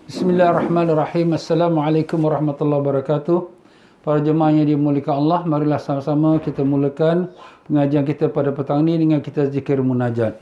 Bismillahirrahmanirrahim. Assalamualaikum warahmatullahi wabarakatuh. Para jemaah yang dimuliakan Allah, marilah sama-sama kita mulakan pengajian kita pada petang ini dengan kita zikir munajat.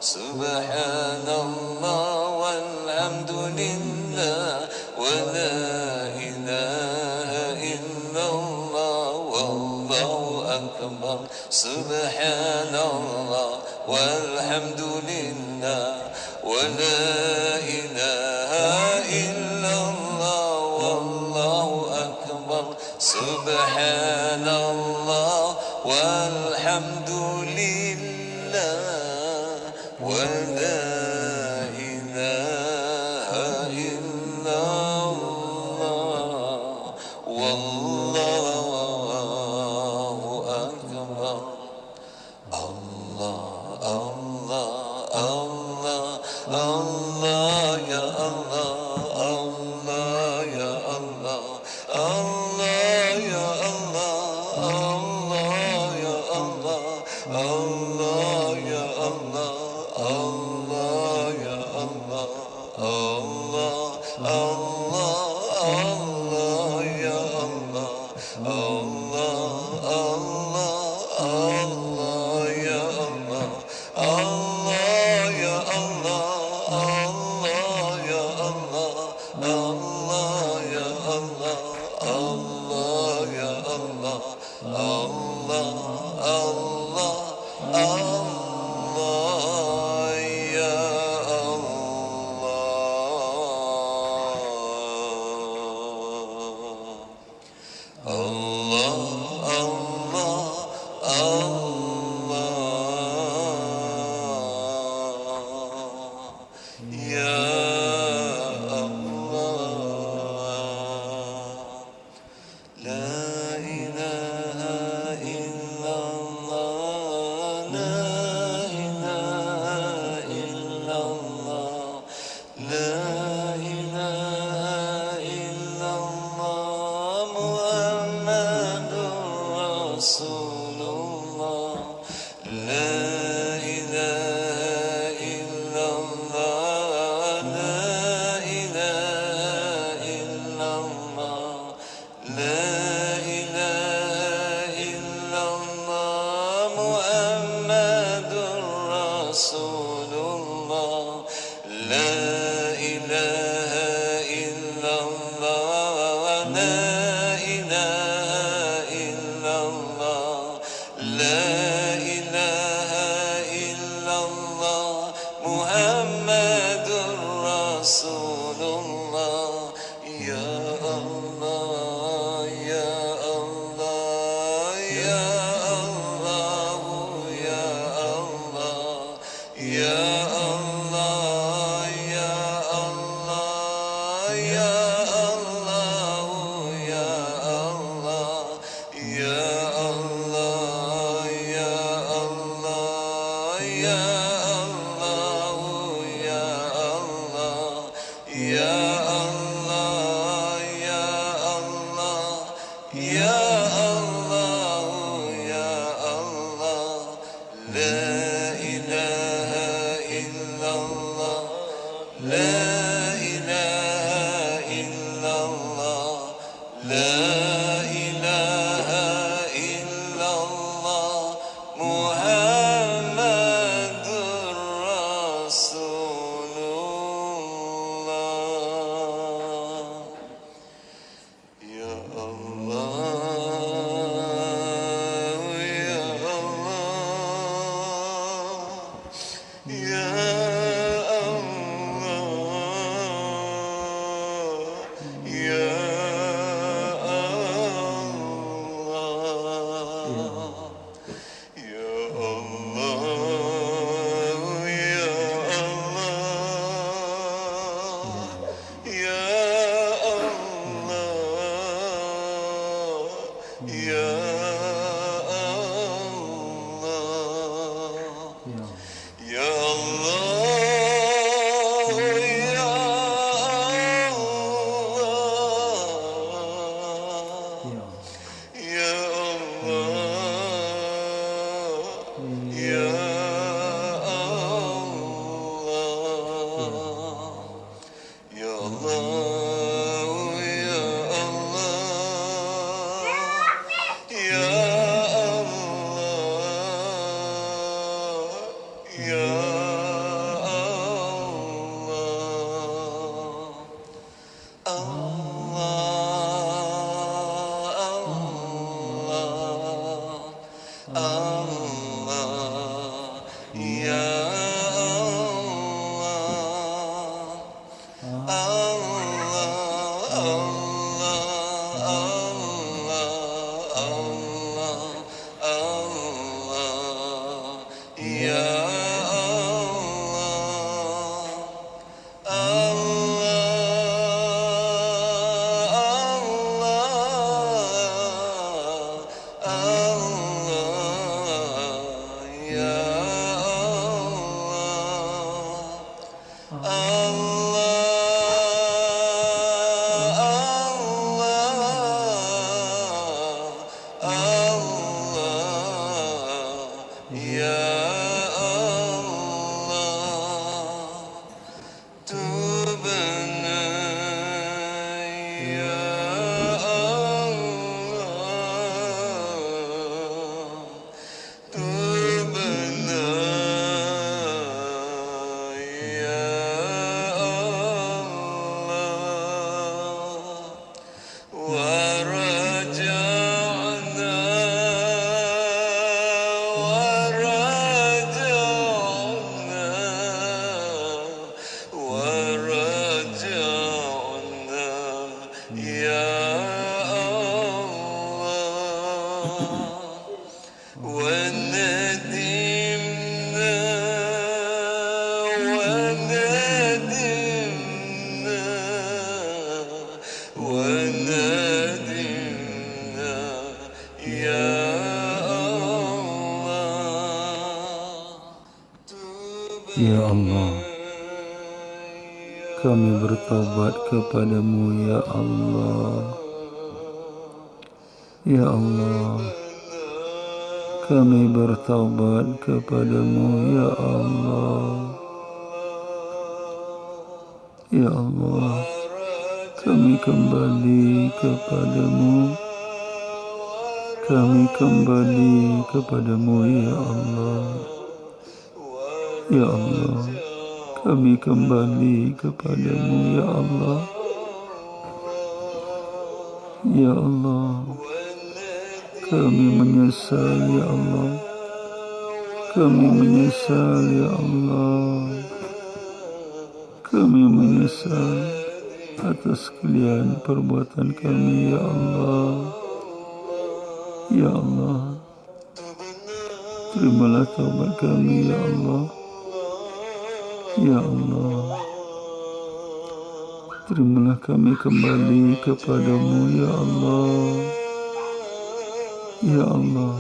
Subhanallah walhamdulillah الله ولا إله إلا الله والله أكبر سبحان الله والحمد لله ولا إله إلا الله والله أكبر سبحان الله والحمد لله ولا إله إلا الله والله أكبر الله الله الله الله يا الله الله يا الله الله يا الله الله يا الله الله يا الله الله يا الله الله الله الله يا الله الله الله الله يا الله الله يا الله الله يا الله الله يا الله الله يا الله الله الله الله يا الله الله الله يا الله لا إله إلا الله لا إله إلا الله لا إله إلا الله محمد رسول الله لا إله إلا الله لا إله إلا الله لا إله إلا الله محمد رسول الله لا إله إلا الله لا إله إلا الله لا إله إلا الله محمد رسول الله يا الله يا الله يا الله يا الله يا الله يا الله يا الله يا الله يا الله يا الله يا الله يا الله يا الله يا الله يا الله يا الله لا إله إلا الله لا إله إلا الله لا إله إلا الله محمد رسول الله يا الله يا الله يا الله Ya Allah, kami bertaubat kepadamu ya Allah. Ya Allah, kami bertaubat kepadamu ya Allah. Ya Allah, kami kembali kepadamu. Kami kembali kepadamu ya Allah. Ya Allah, kami kembali kepadamu ya Allah. Ya Allah, kami menyesal ya Allah. Kami menyesal ya Allah. Kami menyesal atas sekalian perbuatan kami ya Allah. Ya Allah, terimalah taubat kami ya Allah. Ya Allah, terimalah kami kembali kepadamu ya Allah. Ya Allah,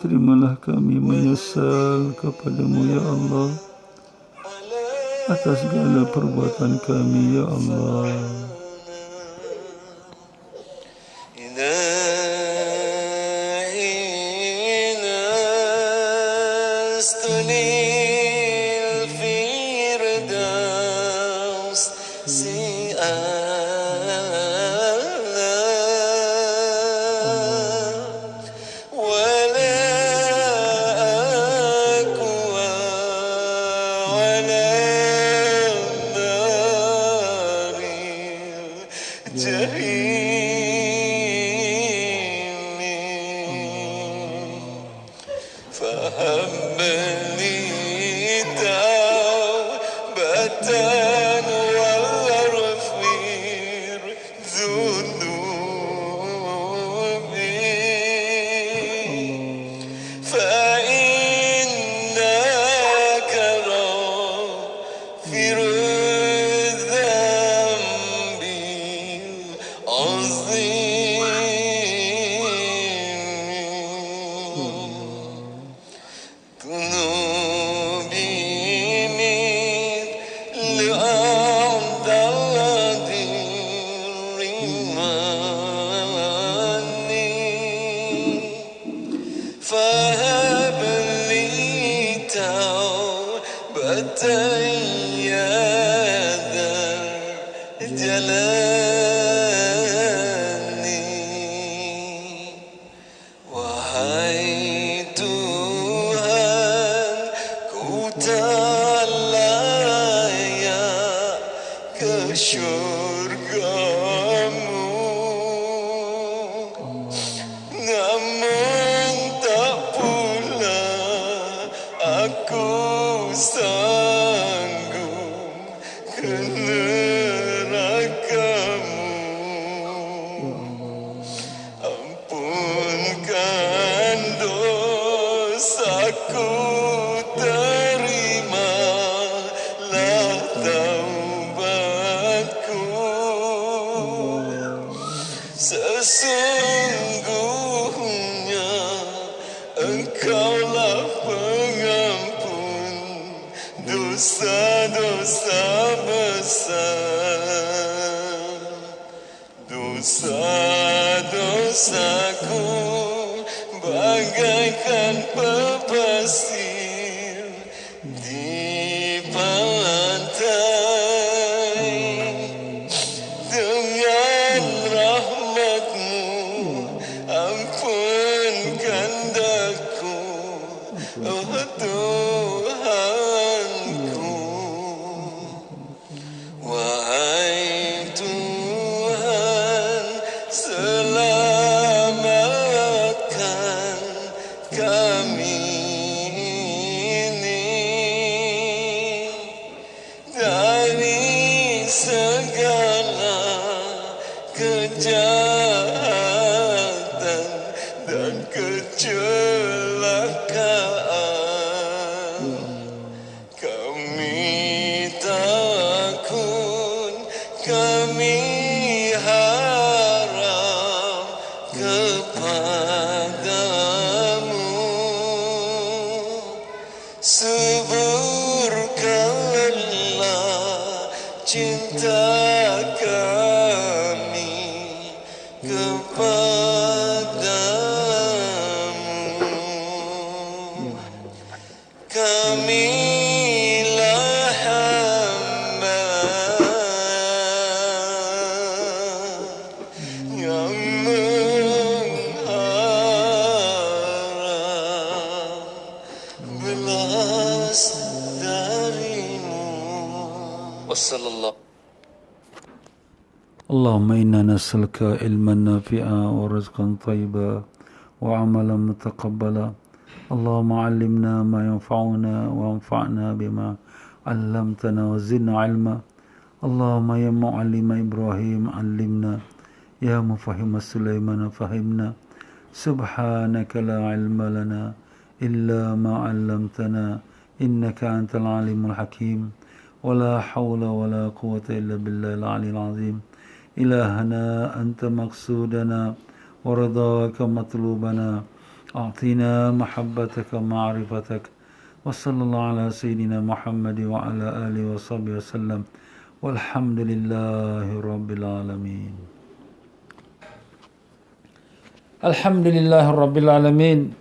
terimalah kami menyesal kepadamu ya Allah atas segala perbuatan kami ya Allah. Engkaulah pengampun dosa-dosa besar, dosa-dosaku bagaikan pepasir di pantai. Dengan rahmat-Mu ampunkan daku, oh Tuhanku. Wahai Tuhan, selamatkan kami ini dari segala kejahatan dan kecelakaan. Kami takut, kami harap kepadamu. Suburkanlah cinta kami kepadamu. Kamilah hamba yang mengharap belas darimu. Wassallallahu. Allahumma inna nas'aluka ilman nafi'a wa rizqan tayyiba wa amalan mutaqabbala. Allahumma 'allimna ma yanfa'una wa anfa'na bima 'allamtana wa zidna 'ilma. Allahumma ya mu'allima Ibrahim 'allimna, ya mufahhima Sulaiman fahimna. Subhanaka la 'ilma lana illa ma 'allamtana innaka antal 'alimul hakim. ولا حول ولا قوة إلا بالله العلي العظيم. إلهنا أنت مقصودنا ورضاك مطلوبنا. أعطنا محبتك ومعرفتك. وصلى الله على سيدنا محمد وعلى آله وصحبه وسلم. والحمد لله رب العالمين. Alhamdulillah Rabbil Alamin.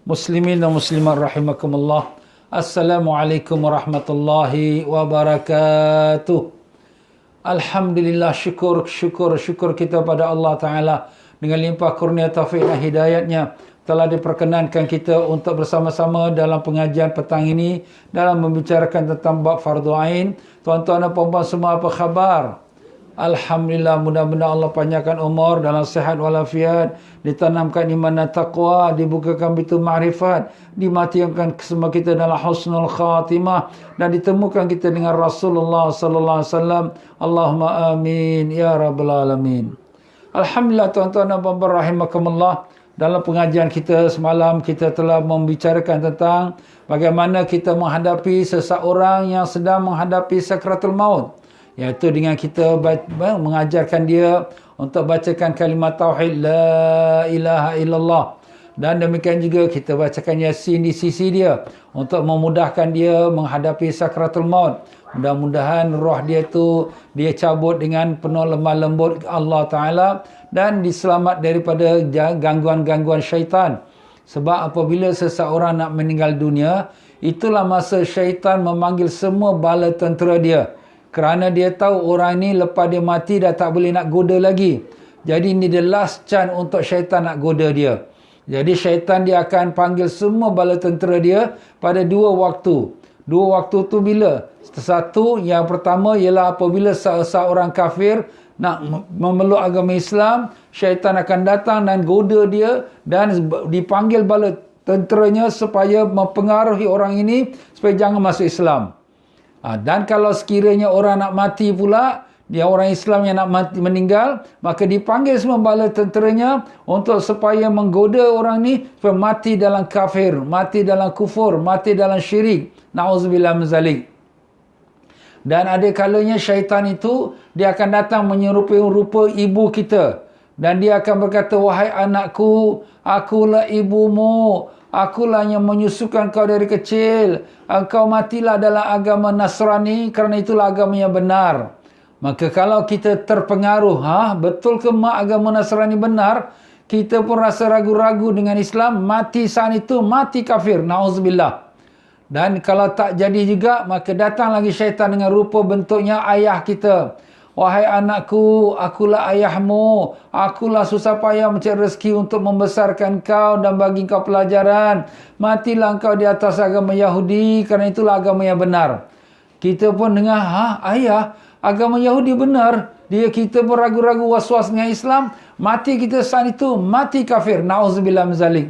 Muslimin dan muslimat rahimakumullah. Assalamualaikum warahmatullahi wabarakatuh. Alhamdulillah, syukur kita pada Allah Ta'ala. Dengan limpah kurnia taufik dan hidayatnya telah diperkenankan kita untuk bersama-sama dalam pengajian petang ini dalam membicarakan tentang bab fardu ain. Tuan-tuan dan puan-puan semua, apa khabar? Alhamdulillah, mudah-mudahan Allah panjangkan umur dalam sihat walafiat, ditanamkan iman dan taqwa, dibukakan pintu ma'rifat, dimatikan semua kita dalam husnul khatimah, dan ditemukan kita dengan Rasulullah sallallahu alaihi wasallam. Allahumma amin ya rabbal alamin. Alhamdulillah, tuan-tuan dan puan-puan rahimakumullah, dalam pengajian kita semalam kita telah membicarakan tentang bagaimana kita menghadapi seseorang yang sedang menghadapi sakratul maut, iaitu dengan kita mengajarkan dia untuk bacakan kalimat tauhid la ilaha illallah, dan demikian juga kita bacakan Yasin di sisi dia untuk memudahkan dia menghadapi sakratul maut. Mudah-mudahan roh dia tu dia cabut dengan penuh lemah lembut Allah Ta'ala dan diselamat daripada gangguan-gangguan syaitan. Sebab apabila seseorang nak meninggal dunia, itulah masa syaitan memanggil semua bala tentera dia. Kerana dia tahu orang ni lepas dia mati dah tak boleh nak goda lagi. Jadi ini the last chance untuk syaitan nak goda dia. Jadi syaitan dia akan panggil semua bala tentera dia pada dua waktu. Dua waktu tu bila? Satu, yang pertama ialah apabila seorang kafir nak memeluk agama Islam, syaitan akan datang dan goda dia dan dipanggil bala tenteranya supaya mempengaruhi orang ini supaya jangan masuk Islam. Dan kalau sekiranya orang nak mati pula, dia orang Islam yang nak mati, meninggal, maka dipanggil semua bala tenteranya untuk supaya menggoda orang ni supaya mati dalam kafir, mati dalam kufur, mati dalam syirik. Na'udzubillah min zalik. Dan ada kalanya syaitan itu dia akan datang menyerupai rupa ibu kita, dan dia akan berkata, wahai anakku, akulah ibumu, Akulah yang menyusukan kau dari kecil. Engkau matilah dalam agama Nasrani, kerana itulah agama yang benar. Maka kalau kita terpengaruh, betul ke mak agama Nasrani benar, kita pun rasa ragu-ragu dengan Islam, mati saat itu, mati kafir. Na'udzubillah. Dan kalau tak jadi juga, maka datang lagi syaitan dengan rupa bentuknya ayah kita. Wahai anakku, akulah ayahmu. Akulah susah payah mencari rezeki untuk membesarkan kau dan bagi kau pelajaran. Matilah kau di atas agama Yahudi, kerana itulah agama yang benar. Kita pun dengar, ayah, agama Yahudi benar. Kita pun ragu-ragu was-was dengan Islam. Mati kita saat itu, mati kafir. Na'udzubillah min zalik.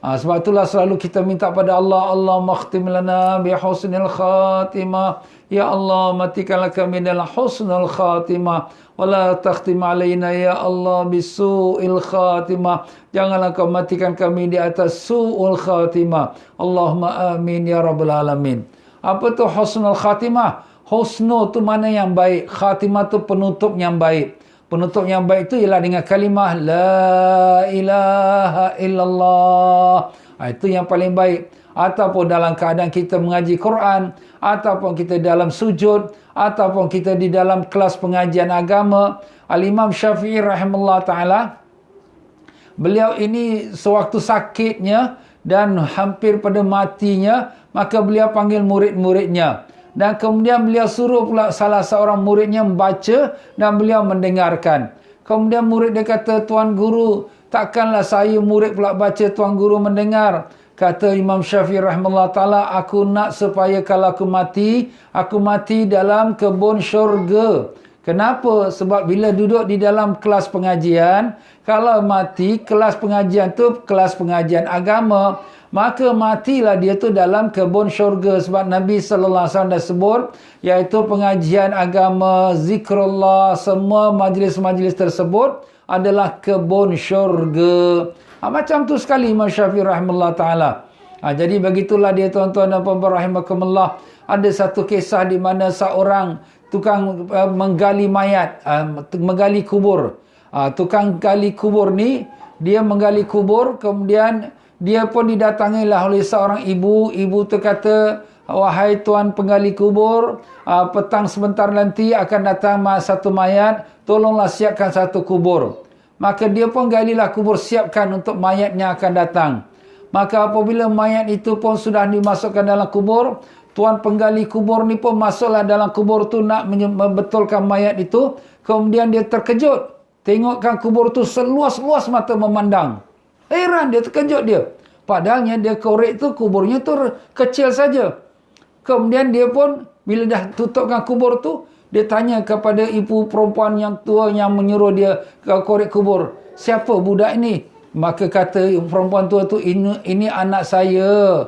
Sebab itulah selalu kita minta pada Allah, Allahumma khtim lana bi husnil khatimah. Ya Allah, matikanlah kami dalam husnul khatimah. Wala takhtim alaina ya Allah bisu'il khatimah. Janganlah kau matikan kami di atas su'ul khatimah. Allahumma amin ya rabbal alamin. Apa tu husnul khatimah? Husnu tu mana yang baik, khatimah tu penutup yang baik. Penutup yang baik itu ialah dengan kalimah La ilaha illallah. Itu yang paling baik. Ataupun dalam keadaan kita mengaji Quran, ataupun kita dalam sujud, ataupun kita di dalam kelas pengajian agama. Al-Imam Syafi'i rahimahullah ta'ala, beliau ini sewaktu sakitnya dan hampir pada matinya, maka beliau panggil murid-muridnya. Dan kemudian beliau suruh pula salah seorang muridnya membaca dan beliau mendengarkan. Kemudian murid dia kata, Tuan Guru, takkanlah saya murid pula baca, Tuan Guru mendengar. Kata Imam Syafi'i rahimahullah ta'ala, aku nak supaya kalau aku mati dalam kebun syurga. Kenapa? Sebab bila duduk di dalam kelas pengajian, kalau mati, kelas pengajian tu kelas pengajian agama, maka matilah dia tu dalam kebun syurga. Sebab Nabi SAW dah sebut, iaitu pengajian agama, zikrullah, semua majlis-majlis tersebut adalah kebun syurga. Macam tu sekali Imam Syafi'i rahimahullah ta'ala. Jadi begitulah dia tuan-tuan dan puan-puan rahimakumullah. Ada satu kisah di mana seorang tukang menggali mayat, menggali kubur. Tukang gali kubur ni, dia menggali kubur, kemudian dia pun didatangilah oleh seorang ibu. Ibu tu kata, wahai tuan penggali kubur, petang sebentar nanti akan datang satu mayat, tolonglah siapkan satu kubur. Maka dia pun galilah kubur, siapkan untuk mayatnya akan datang. Maka apabila mayat itu pun sudah dimasukkan dalam kubur, tuan penggali kubur ni pun masuklah dalam kubur tu nak membetulkan mayat itu. Kemudian dia terkejut, tengokkan kubur tu seluas-luas mata memandang. Heran dia, terkejut dia. Padahalnya dia korek tu, kuburnya tu kecil saja. Kemudian dia pun bila dah tutupkan kubur tu, dia tanya kepada ibu perempuan yang tua yang menyuruh dia korek kubur, siapa budak ini? Maka kata perempuan tua tu, ini anak saya.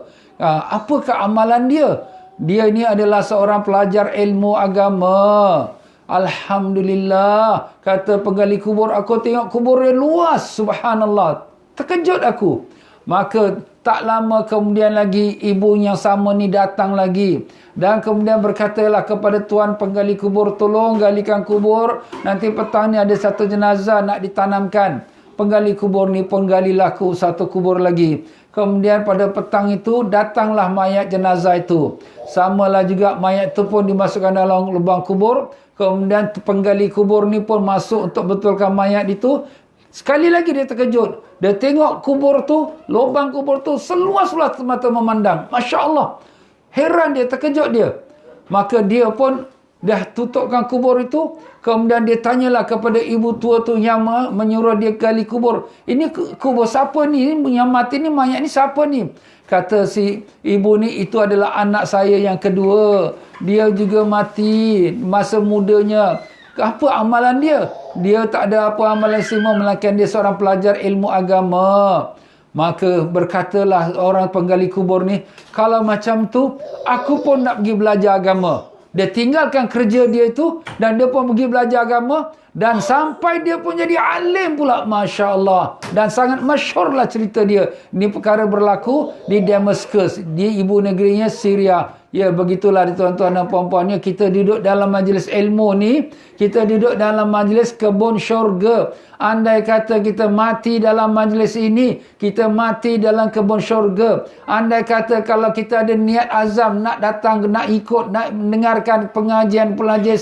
Apakah amalan dia? Dia ini adalah seorang pelajar ilmu agama. Alhamdulillah, kata penggali kubur, aku tengok kubur dia luas, subhanallah. Terkejut aku. Maka tak lama kemudian lagi ibu yang sama ni datang lagi. Dan kemudian berkatalah kepada tuan penggali kubur, tolong galikan kubur. Nanti petang ni ada satu jenazah nak ditanamkan. Penggali kubur ni pun galilah satu kubur lagi. Kemudian pada petang itu datanglah mayat jenazah itu. Samalah juga mayat itu pun dimasukkan dalam lubang kubur. Kemudian penggali kubur ni pun masuk untuk betulkan mayat itu. Sekali lagi dia terkejut. Dia tengok kubur tu, lubang kubur tu seluas-luas mata memandang. Masya Allah. Heran dia, terkejut dia. Maka dia pun dah tutupkan kubur itu. Kemudian dia tanyalah kepada ibu tua tu yang menyuruh dia gali kubur. Ini kubur siapa ni? Yang mati ni, mayat ni siapa ni? Kata si ibu ni, itu adalah anak saya yang kedua. Dia juga mati masa mudanya. Apa amalan dia? Dia tak ada apa amalan semua, melainkan dia seorang pelajar ilmu agama. Maka berkatalah orang penggali kubur ni, kalau macam tu, aku pun nak pergi belajar agama. Dia tinggalkan kerja dia itu dan dia pun pergi belajar agama. Dan sampai dia pun jadi alim pula, Masya Allah. Dan sangat masyhurlah cerita dia. Ini perkara berlaku di Damascus, di ibu negerinya Syria. Ya, begitulah tuan-tuan dan puan-puannya, kita duduk dalam majlis ilmu ni, kita duduk dalam majlis kebun syurga. Andai kata kita mati dalam majlis ini, kita mati dalam kebun syurga. Andai kata kalau kita ada niat azam nak datang, nak ikut, nak mendengarkan pengajian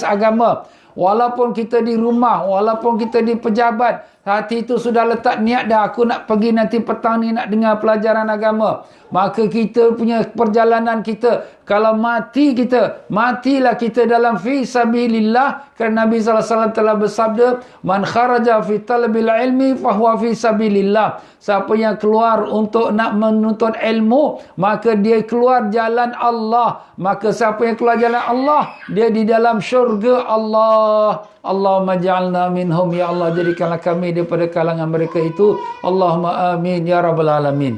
agama, walaupun kita di rumah, walaupun kita di pejabat, hati itu sudah letak niat dah, aku nak pergi nanti petang ni nak dengar pelajaran agama. Maka kita punya perjalanan kita, kalau mati kita, matilah kita dalam fi sabilillah. Kerana Nabi SAW telah bersabda, man kharaja fi talabil ilmi fahuwa fi sabilillah. Siapa yang keluar untuk nak menuntut ilmu, maka dia keluar jalan Allah. Maka siapa yang keluar jalan Allah, dia di dalam syurga Allah. Allahumma ja'alna minhum, ya Allah, jadikanlah kami daripada kalangan mereka itu. Allahumma amin ya rabbal alamin.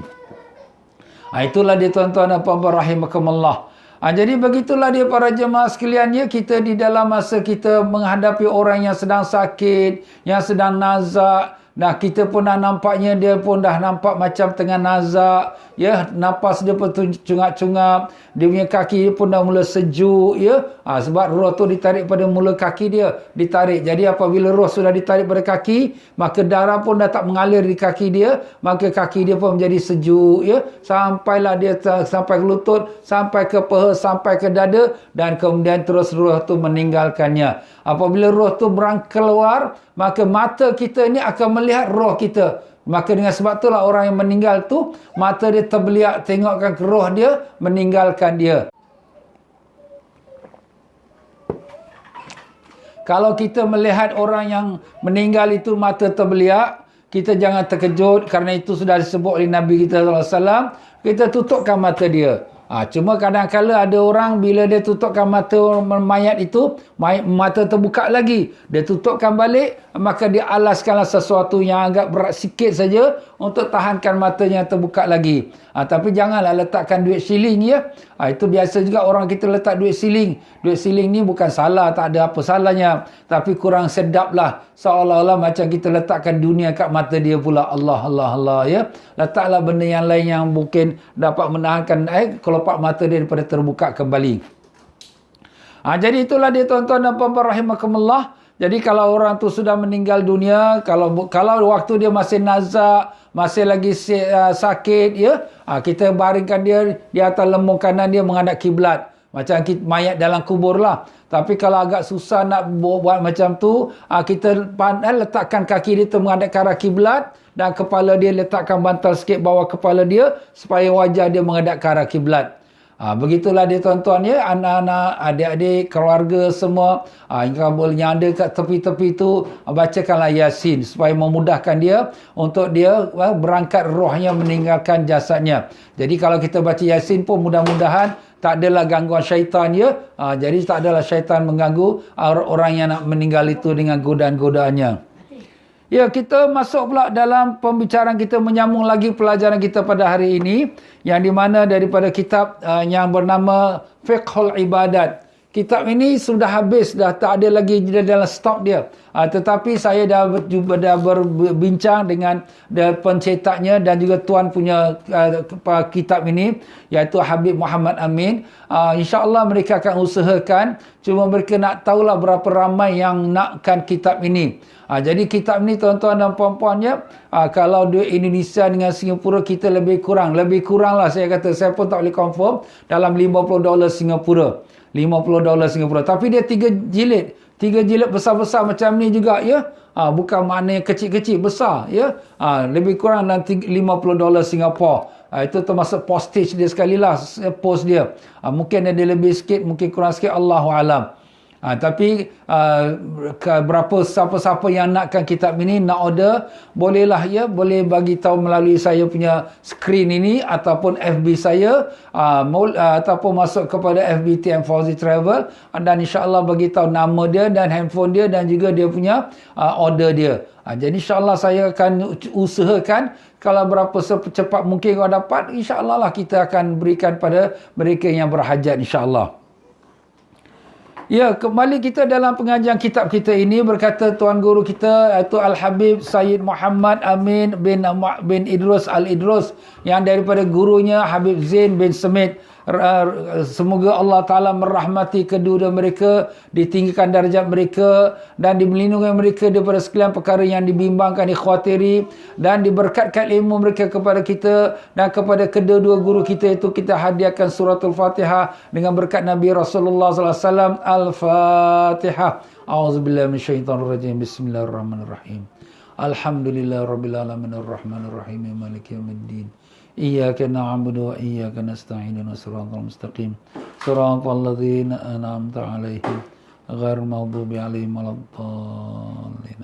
Itulah dia tuan-tuan dan puan-puan rahimakumullah. Jadi begitulah dia para jemaah sekalian, ya, kita di dalam masa kita menghadapi orang yang sedang sakit, yang sedang nazak. Nah, kita pun dah nampaknya dia pun dah nampak macam tengah nazak, ya, nafas dia pun cungap-cungap, dia punya kaki dia pun dah mula sejuk, ya. Sebab roh tu ditarik pada mula kaki dia, ditarik. Jadi apabila roh sudah ditarik pada kaki, maka darah pun dah tak mengalir di kaki dia, maka kaki dia pun menjadi sejuk, ya. Sampailah dia sampai ke lutut, sampai ke peha, sampai ke dada, dan kemudian terus roh tu meninggalkannya. Apabila roh tu keluar, maka mata kita ni akan melihat roh kita. Maka dengan sebab itulah orang yang meninggal tu, mata dia terbeliak tengokkan ke roh dia, meninggalkan dia. Kalau kita melihat orang yang meninggal itu mata terbeliak, kita jangan terkejut, kerana itu sudah disebut oleh Nabi kita SAW. Kita tutupkan mata dia. Cuma kadang-kala ada orang bila dia tutupkan mata mayat itu, mata terbuka lagi. Dia tutupkan balik, maka dia alaskanlah sesuatu yang agak berat sikit saja untuk tahankan matanya terbuka lagi. Tapi janganlah letakkan duit siling, ya. Itu biasa juga orang kita letak duit siling. Duit siling ni bukan salah, tak ada apa salahnya. Tapi kurang sedap lah. Seolah-olah macam kita letakkan dunia kat mata dia pula. Allah, Allah, Allah, ya. Letaklah benda yang lain yang mungkin dapat menahankan kelopak mata dia daripada terbuka kembali. Jadi itulah dia tuan-tuan dan puan-puan rahimakumullah. Jadi kalau orang tu sudah meninggal dunia, kalau waktu dia masih nazak, masih lagi sakit, ya, kita baringkan dia di atas lembung kanan dia menghadap kiblat. Macam mayat dalam kubur lah. Tapi kalau agak susah nak buat macam tu, kita letakkan kaki dia tu menghadap ke arah kiblat, dan kepala dia letakkan bantal sikit bawah kepala dia, supaya wajah dia menghadap ke arah kiblat. Begitulah dia tuan-tuan, ya, anak-anak, adik-adik, keluarga semua, yang ada kat tepi-tepi tu, bacakanlah Yasin supaya memudahkan dia untuk dia berangkat rohnya meninggalkan jasadnya. Jadi kalau kita baca Yasin pun mudah-mudahan tak adalah gangguan syaitan, ya. Jadi tak adalah syaitan mengganggu orang yang nak meninggal itu dengan godaan-godaannya. Ya, kita masuk pula dalam pembicaraan kita, menyambung lagi pelajaran kita pada hari ini, yang di mana daripada kitab yang bernama Fiqhul Ibadat. Kitab ini sudah habis, dah tak ada lagi dalam stok dia. Tetapi saya dah berbincang dengan pencetaknya dan juga tuan punya kitab ini, iaitu Habib Muhammad Amin. InsyaAllah mereka akan usahakan, cuma mereka nak tahulah berapa ramai yang nakkan kitab ini. Jadi kitab ni tuan-tuan dan puan-puannya, kalau duit Indonesia dengan Singapura, kita lebih kurang lah saya kata, saya pun tak boleh confirm, dalam $50 Singapura. $50 Singapura. Tapi dia 3 jilid. 3 jilid besar-besar macam ni juga, ya. Bukan maknanya kecil-kecil, besar, ya. Lebih kurang dalam $50 Singapura. Itu termasuk postage dia sekali lah, post dia. Mungkin ada lebih sikit, mungkin kurang sikit, Allahu'alam. Tapi berapa siapa-siapa yang nakkan kitab ini, nak order, bolehlah, ya, boleh bagi tahu melalui saya punya skrin ini ataupun FB saya, ataupun masuk kepada FB TM Fauzi Travel, dan insya-Allah bagi tahu nama dia dan handphone dia dan juga dia punya order dia. Jadi insya-Allah saya akan usahakan, kalau berapa secepat mungkin kau dapat, insya-Allah lah kita akan berikan pada mereka yang berhajat, insya-Allah. Ya, kembali kita dalam pengajian kitab kita ini, berkata tuan guru kita, iaitu Al-Habib Sayyid Muhammad Amin bin Idrus Al-Idrus, yang daripada gurunya Habib Zain bin Semit Semoga Allah Ta'ala merahmati kedua mereka, ditinggikan darjat mereka dan dilindungi mereka daripada sekalian perkara yang dibimbangkan, dikhawatiri, dan diberkatkan ilmu mereka kepada kita dan kepada kedua-dua guru kita. Itu kita hadiahkan suratul Fatihah dengan berkat Nabi Rasulullah SAW. Al-Fatihah. A'udzubillahi minasyaitonirrajim. Bismillahirrahmanirrahim. Alhamdulillahirabbil alamin arrahmanir rahim maliki yaumiddin. Iyyaka na'budu wa iyyaka nasta'in ihdinas siratal mustaqim. Siratal ladzina an'amta 'alaihim ghairil maghdubi 'alaihim waladdallin.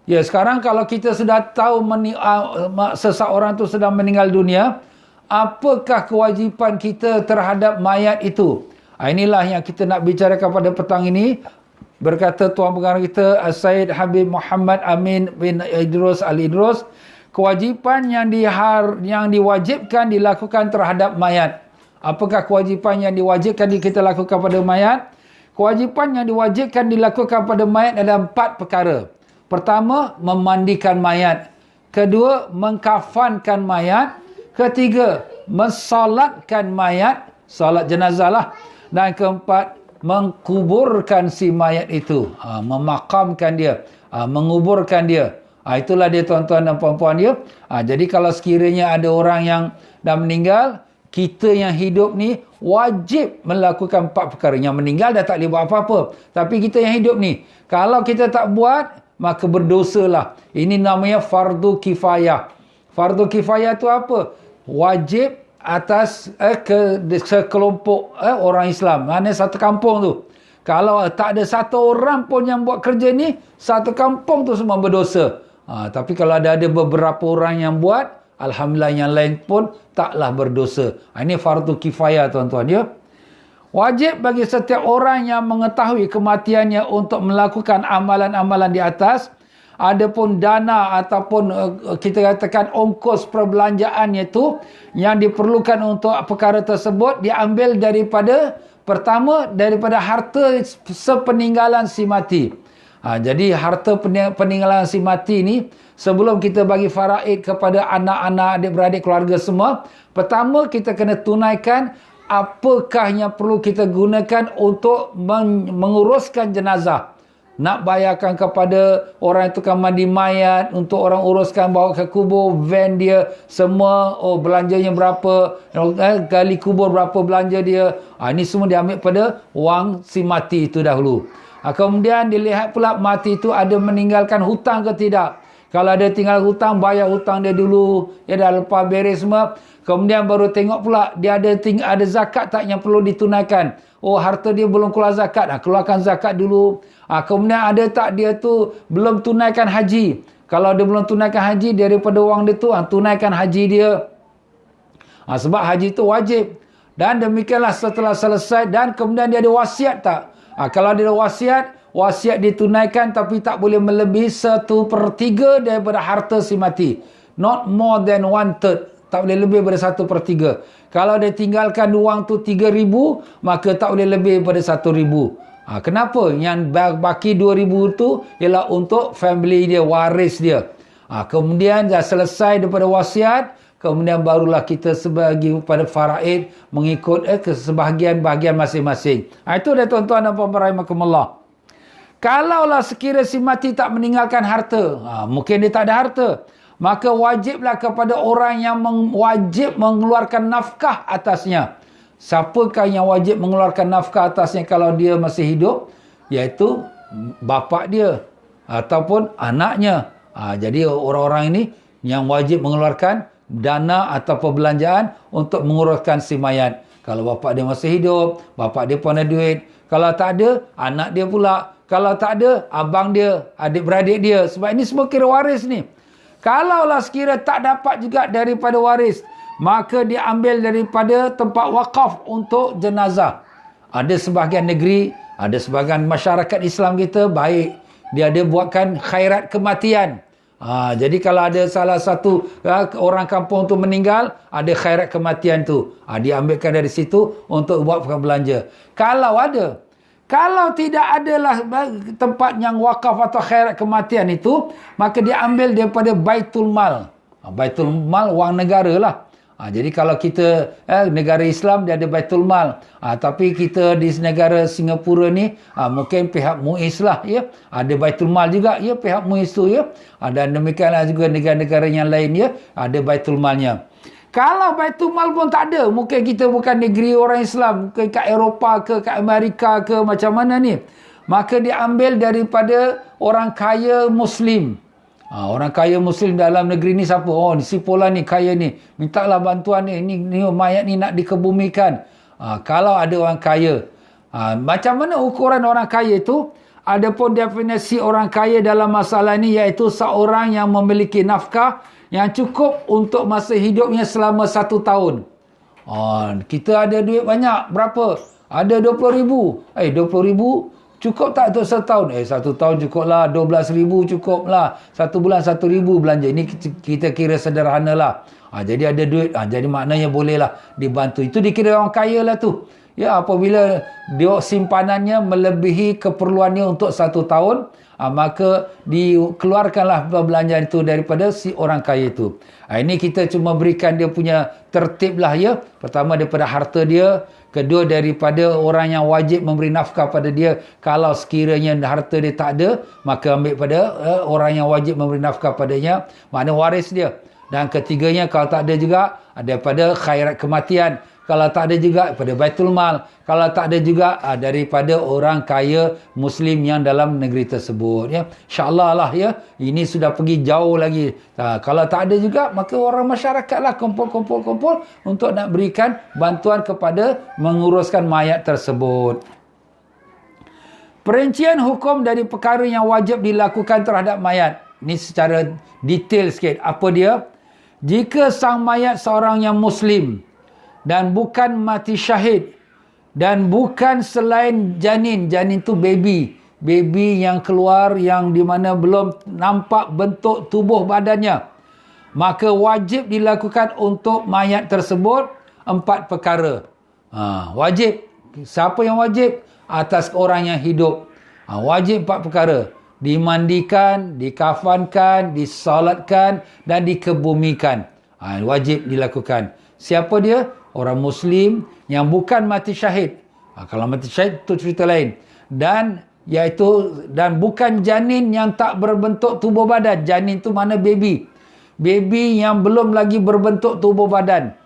Ya, sekarang kalau kita sudah tahu seseorang itu sedang meninggal dunia, apakah kewajipan kita terhadap mayat itu? Inilah yang kita nak bicarakan pada petang ini. Berkata Tuan Pengarah kita, Sayyid Habib Muhammad Amin bin Idrus Al-Idrus, kewajipan yang diwajibkan dilakukan terhadap mayat. Apakah kewajipan yang diwajibkan kita lakukan pada mayat? Kewajipan yang diwajibkan dilakukan pada mayat adalah 4 perkara. Pertama, memandikan mayat. Kedua, mengkafankan mayat. Ketiga, mensolatkan mayat, solat jenazah lah. Dan keempat, mengkuburkan si mayat itu, memakamkan dia, menguburkan dia. Itulah dia tuan-tuan dan puan-puan dia. Jadi kalau sekiranya ada orang yang dah meninggal, kita yang hidup ni wajib melakukan 4 perkara. Yang meninggal dah tak boleh buat apa-apa. Tapi kita yang hidup ni, kalau kita tak buat, maka berdosalah. Ini namanya fardu kifayah. Fardu kifayah tu apa? Wajib atas sekelompok orang Islam. Mana satu kampung tu. Kalau tak ada satu orang pun yang buat kerja ni, satu kampung tu semua berdosa. Tapi kalau ada beberapa orang yang buat, alhamdulillah yang lain pun taklah berdosa. Ini fardu kifayah tuan-tuan ya. Wajib bagi setiap orang yang mengetahui kematiannya untuk melakukan amalan-amalan di atas. Adapun dana ataupun kita katakan ongkos perbelanjaannya itu yang diperlukan untuk perkara tersebut diambil daripada pertama daripada harta sepeninggalan si mati. Jadi harta peninggalan si mati ni sebelum kita bagi faraid kepada anak-anak, adik-beradik, keluarga semua, pertama kita kena tunaikan apakah yang perlu kita gunakan untuk menguruskan jenazah. Nak bayarkan kepada orang yang tukang mandi mayat, untuk orang uruskan bawa ke kubur, van dia, semua, belanjanya berapa, gali kubur berapa belanja dia. Ini semua diambil pada wang si mati itu dahulu. Kemudian dilihat pula mati itu ada meninggalkan hutang ke tidak. Kalau ada tinggal hutang, bayar hutang dia dulu. Ya dah lepas beres semua. Kemudian baru tengok pula dia ada zakat tak yang perlu ditunaikan. Harta dia belum keluar zakat. Keluarkan zakat dulu. Kemudian ada tak dia tu belum tunaikan haji. Kalau dia belum tunaikan haji, daripada wang dia tu tunaikan haji dia. Sebab haji tu wajib. Dan demikianlah setelah selesai. Dan kemudian dia ada wasiat tak? Kalau dia ada wasiat ditunaikan tapi tak boleh melebihi 1/3 daripada harta si mati. Not more than 1/3. Tak boleh lebih daripada 1/3. Kalau dia tinggalkan wang tu 3,000, maka tak boleh lebih daripada 1,000. Kenapa? Yang baki 2,000 tu ialah untuk family dia, waris dia. Kemudian dah selesai daripada wasiat, kemudian barulah kita sebagai pada faraid mengikut sebahagian-bahagian masing-masing. Itu dia tuan-tuan dan puan-puan rahimakumullah. Kalaulah sekiranya si mati tak meninggalkan harta, mungkin dia tak ada harta, maka wajiblah kepada orang yang wajib mengeluarkan nafkah atasnya. Siapakah yang wajib mengeluarkan nafkah atasnya kalau dia masih hidup? Iaitu bapa dia ataupun anaknya. Jadi orang-orang ini yang wajib mengeluarkan dana atau perbelanjaan untuk menguruskan si mayat. Kalau bapa dia masih hidup, bapa dia pun ada duit. Kalau tak ada, anak dia pula. Kalau tak ada, abang dia, adik-beradik dia. Sebab ini semua kira waris ni. Kalaulah sekiranya tak dapat juga daripada waris, maka diambil daripada tempat wakaf untuk jenazah. Ada sebahagian negeri, ada sebahagian masyarakat Islam kita baik, dia ada buatkan khairat kematian. Jadi kalau ada salah satu orang kampung tu meninggal, ada khairat kematian tu. Diambilkan dari situ untuk buat belanja. Kalau tidak adalah tempat yang wakaf atau khairat kematian itu, maka dia ambil daripada Baitul Mal. Baitul Mal wang negara lah. Jadi kalau kita negara Islam dia ada Baitul Mal. Tapi kita di negara Singapura ni mungkin pihak MUIS lah ya. Ada Baitul Mal juga ya pihak MUIS tu ya. Dan demikianlah juga negara-negara yang lain ya ada Baitul Malnya. Kalau Baitul Mal pun tak ada, mungkin kita bukan negeri orang Islam, ke kat Eropah ke kat Amerika ke macam mana ni. Maka diambil daripada orang kaya Muslim. Orang kaya Muslim dalam negeri ni siapa? Oh, si Polan ni kaya ni. Mintalah bantuan ni. Ni mayat ni nak dikebumikan. Kalau ada orang kaya. Macam mana ukuran orang kaya itu? Adapun definisi orang kaya dalam masalah ni iaitu seorang yang memiliki nafkah yang cukup untuk masa hidupnya selama 1 tahun. Kita ada duit banyak. Berapa? Ada 20,000. 20,000 cukup tak untuk 1 tahun? 1 tahun cukup lah. 12,000 cukup lah. 1 bulan 1,000 belanja. Ini kita kira sederhana lah. Jadi ada duit. Jadi maknanya boleh lah dibantu. Itu dikira orang kaya lah tu. Ya, apabila dia simpanannya melebihi keperluannya untuk 1 tahun, maka dikeluarkanlah belanjaan itu daripada si orang kaya itu. Ini kita cuma berikan dia punya tertib lah ya. Pertama daripada harta dia. Kedua daripada orang yang wajib memberi nafkah pada dia. Kalau sekiranya harta dia tak ada, maka ambil pada orang yang wajib memberi nafkah padanya. Maknanya waris dia. Dan ketiganya kalau tak ada juga, daripada khairat kematian. Kalau tak ada juga daripada Baitul Mal. Kalau tak ada juga daripada orang kaya Muslim yang dalam negeri tersebut. Ya. InsyaAllah lah ya. Ini sudah pergi jauh lagi. Kalau tak ada juga, maka orang masyarakat lah kumpul untuk nak berikan bantuan kepada menguruskan mayat tersebut. Perincian hukum dari perkara yang wajib dilakukan terhadap mayat. Ini secara detail sikit. Apa dia? Jika sang mayat seorang yang Muslim dan bukan mati syahid dan bukan selain janin tu baby yang keluar yang di mana belum nampak bentuk tubuh badannya, maka wajib dilakukan untuk mayat tersebut 4 perkara. Wajib. Siapa yang wajib? Atas orang yang hidup. Wajib 4 perkara. Dimandikan, dikafankan, disolatkan dan dikebumikan. Wajib dilakukan. Siapa dia? Orang Muslim yang bukan mati syahid. Kalau mati syahid itu cerita lain. Dan bukan janin yang tak berbentuk tubuh badan. Janin tu mana baby. Baby yang belum lagi berbentuk tubuh badan.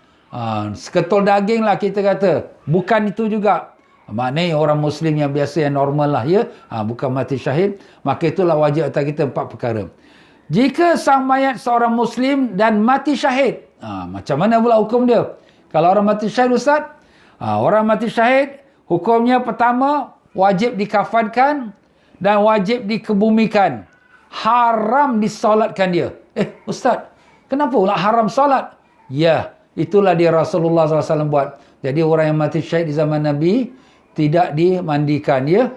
Seketul daging lah kita kata. Bukan itu juga. Maknanya orang Muslim yang biasa yang normal lah ya. Bukan mati syahid. Maka itulah wajib atas kita 4 perkara. Jika sang mayat seorang Muslim dan mati syahid. Macam mana pula hukum dia? Kalau orang mati syahid Ustaz, orang mati syahid hukumnya pertama wajib dikafankan dan wajib dikebumikan. Haram disolatkan dia. Ustaz, kenapa pula haram solat? Ya, itulah dia Rasulullah SAW buat. Jadi orang yang mati syahid di zaman Nabi tidak dimandikan ya,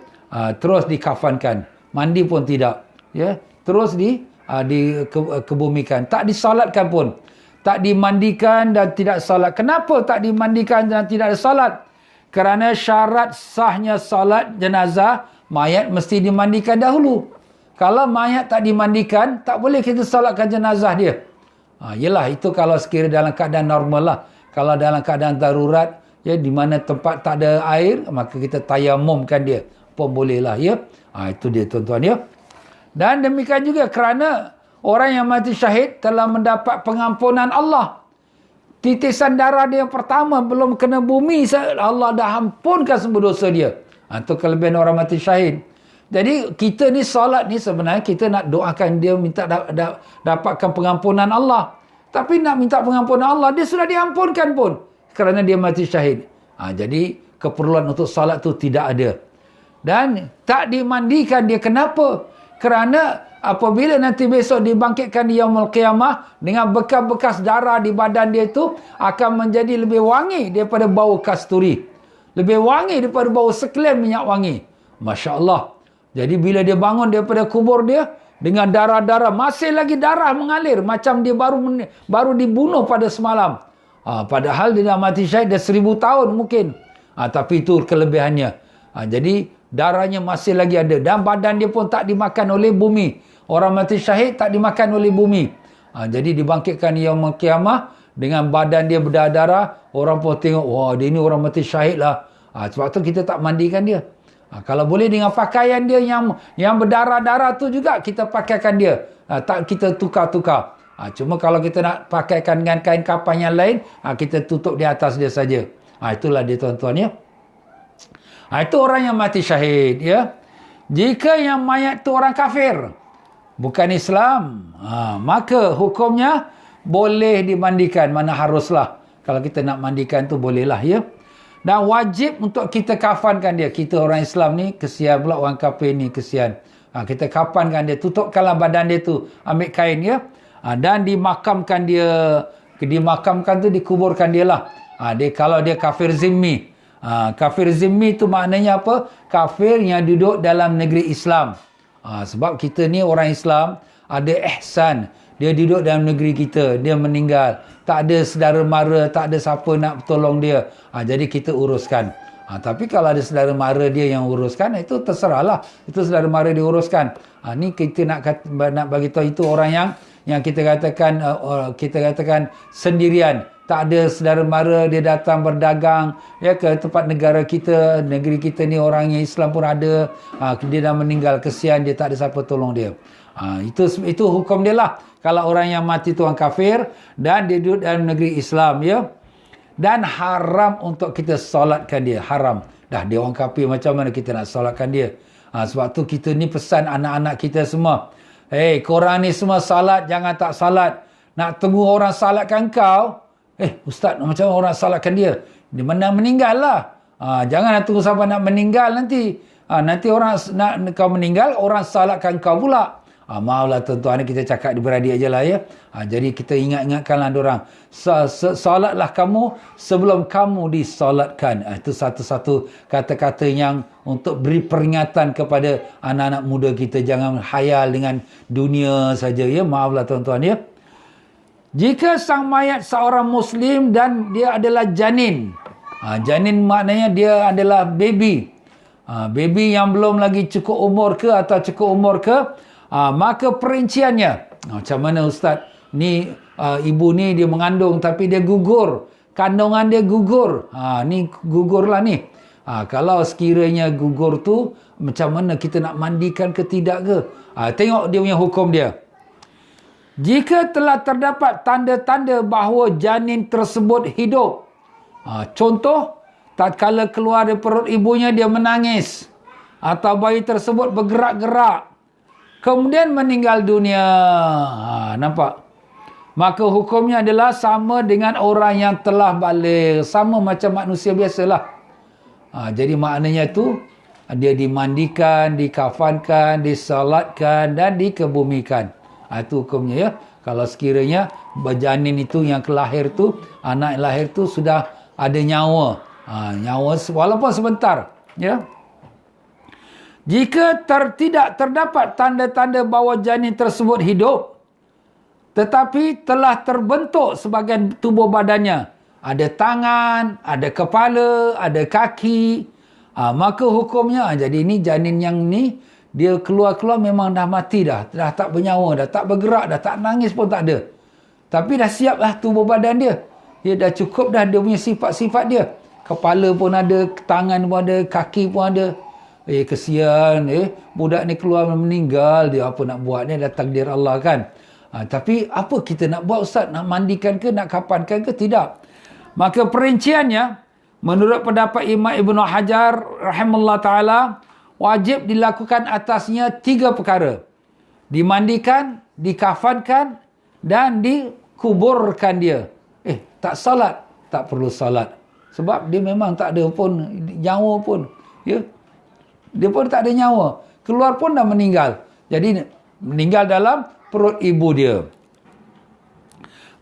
terus dikafankan. Mandi pun tidak, ya, terus dikebumikan. Tak disolatkan pun. Tak dimandikan dan tidak salat. Kenapa tak dimandikan dan tidak ada salat? Kerana syarat sahnya salat jenazah, mayat mesti dimandikan dahulu. Kalau mayat tak dimandikan, tak boleh kita salatkan jenazah dia. Yelah, itu kalau sekiranya dalam keadaan normal lah. Kalau dalam keadaan darurat, ya, di mana tempat tak ada air, maka kita tayamumkan dia. Pun boleh lah, ya. Itu dia tuan-tuan, ya. Dan demikian juga kerana orang yang mati syahid telah mendapat pengampunan Allah. Titisan darah dia yang pertama belum kena bumi, Allah dah ampunkan semua dosa dia. Itu kelebihan orang mati syahid. Jadi kita ni solat ni sebenarnya kita nak doakan dia minta dapatkan pengampunan Allah. Tapi nak minta pengampunan Allah, dia sudah diampunkan pun kerana dia mati syahid. Jadi keperluan untuk solat tu tidak ada. Dan tak dimandikan dia. Kenapa? Kerana apabila nanti besok dibangkitkan di Yaumul Qiyamah dengan bekas-bekas darah di badan dia itu akan menjadi lebih wangi daripada bau kasturi. Lebih wangi daripada bau sekelem minyak wangi. Masya Allah. Jadi bila dia bangun daripada kubur dia dengan darah-darah, masih lagi darah mengalir macam dia baru dibunuh pada semalam. Padahal dia dah mati syahid dah 1000 tahun mungkin. Tapi itu kelebihannya. Jadi darahnya masih lagi ada dan badan dia pun tak dimakan oleh bumi. Orang mati syahid tak dimakan oleh bumi. Jadi dibangkitkan Yaumul Qiyamah dengan badan dia berdarah, orang pun tengok, wah dia ni orang mati syahid lah. Sebab tu kita tak mandikan dia. Kalau boleh dengan pakaian dia yang berdarah-darah tu juga kita pakaikan dia. Tak kita tukar-tukar. Cuma kalau kita nak pakaikan dengan kain kapan yang lain, kita tutup di atas dia saja. Itulah dia tuan-tuan ya. Itu orang yang mati syahid ya. Jika yang mayat tu orang kafir, bukan Islam, maka hukumnya boleh dimandikan. Mana haruslah. Kalau kita nak mandikan tu bolehlah ya. Dan wajib untuk kita kafankan dia. Kita orang Islam ni kesian pula, orang kafir ni kesian. Kita kafankan dia, tutupkanlah badan dia tu, ambil kain ya. Dan dimakamkan dia. Dimakamkan tu dikuburkan dia lah. Kalau dia kafir zimmi. Kafir zimmi tu maknanya apa? Kafir yang duduk dalam negeri Islam. Sebab kita ni orang Islam, ada ihsan. Dia duduk dalam negeri kita, dia meninggal. Tak ada saudara mara, tak ada siapa nak tolong dia. Jadi kita uruskan. Tapi kalau ada saudara mara dia yang uruskan, itu terserahlah. Itu saudara mara dia uruskan. Ni kita nak bagi tahu itu orang yang kita katakan sendirian. Tak ada saudara mara, dia datang berdagang ya ke tempat negara kita, negeri kita ni orang yang Islam pun ada. Dia dah meninggal, kesian dia, tak ada siapa tolong dia. Itu hukum dia lah. Kalau orang yang mati tu orang kafir dan dia duduk dalam negeri Islam ya. Dan haram untuk kita solatkan dia, haram. Dah dia orang kafir, macam mana kita nak solatkan dia? Sebab tu kita ni pesan anak-anak kita semua. Korang ni semua salat, jangan tak salat. Nak tunggu orang salatkan kau. Ustaz, macam mana orang salatkan dia? Dia mana meninggal lah. Jangan nak tunggu sampai nak meninggal nanti. Nanti orang nak kau meninggal, orang salatkan kau pula. Maaflah tuan-tuan, kita cakap di beradik aja lah ya. Jadi kita ingatkanlah diorang. Salatlah kamu sebelum kamu disolatkan. Itu satu-satu kata-kata yang untuk beri peringatan kepada anak-anak muda kita. Jangan hayal dengan dunia saja ya. Maaflah tuan-tuan ya. Jika sang mayat seorang Muslim dan dia adalah janin. Janin maknanya dia adalah baby. Baby yang belum lagi cukup umur ke atau cukup umur ke. Maka perinciannya. Macam mana Ustaz? Ni ibu ni dia mengandung tapi dia gugur. Kandungan dia gugur. Ni gugurlah ni. Kalau sekiranya gugur tu, macam mana kita nak mandikan ke tidak ke? Tengok dia punya hukum dia. Jika telah terdapat tanda-tanda bahawa janin tersebut hidup. Contoh, tatkala keluar dari perut ibunya dia menangis. Atau bayi tersebut bergerak-gerak. Kemudian meninggal dunia. Nampak? Maka hukumnya adalah sama dengan orang yang telah balik. Sama macam manusia biasalah. Jadi maknanya tu, dia dimandikan, dikafankan, disalatkan dan dikebumikan. Itu hukumnya ya. Kalau sekiranya berjanin itu yang kelahir tu, anak yang lahir tu sudah ada nyawa. Nyawa walaupun sebentar. Ya. Jika tidak terdapat tanda-tanda bahawa janin tersebut hidup, tetapi telah terbentuk sebahagian tubuh badannya. Ada tangan, ada kepala, ada kaki. Maka hukumnya, jadi ini janin yang ni, dia keluar-keluar memang dah mati dah. Dah tak bernyawa, dah tak bergerak, dah tak nangis pun tak ada. Tapi dah siap dah tubuh badan dia. Dia dah cukup dah dia punya sifat-sifat dia. Kepala pun ada, tangan pun ada, kaki pun ada. Kesian, budak ni keluar meninggal, dia apa nak buat ni, dah takdir Allah kan. Tapi apa kita nak buat Ustaz? Nak mandikan ke, nak kapankan ke? Tidak. Maka perinciannya, menurut pendapat Imam Ibn Hajar rahimahullah ta'ala, wajib dilakukan atasnya 3 perkara. Dimandikan, dikafankan dan dikuburkan dia. Tak salat, tak perlu salat. Sebab dia memang tak ada pun nyawa pun. Ya. Dia pun tak ada nyawa. Keluar pun dah meninggal. Jadi meninggal dalam perut ibu dia.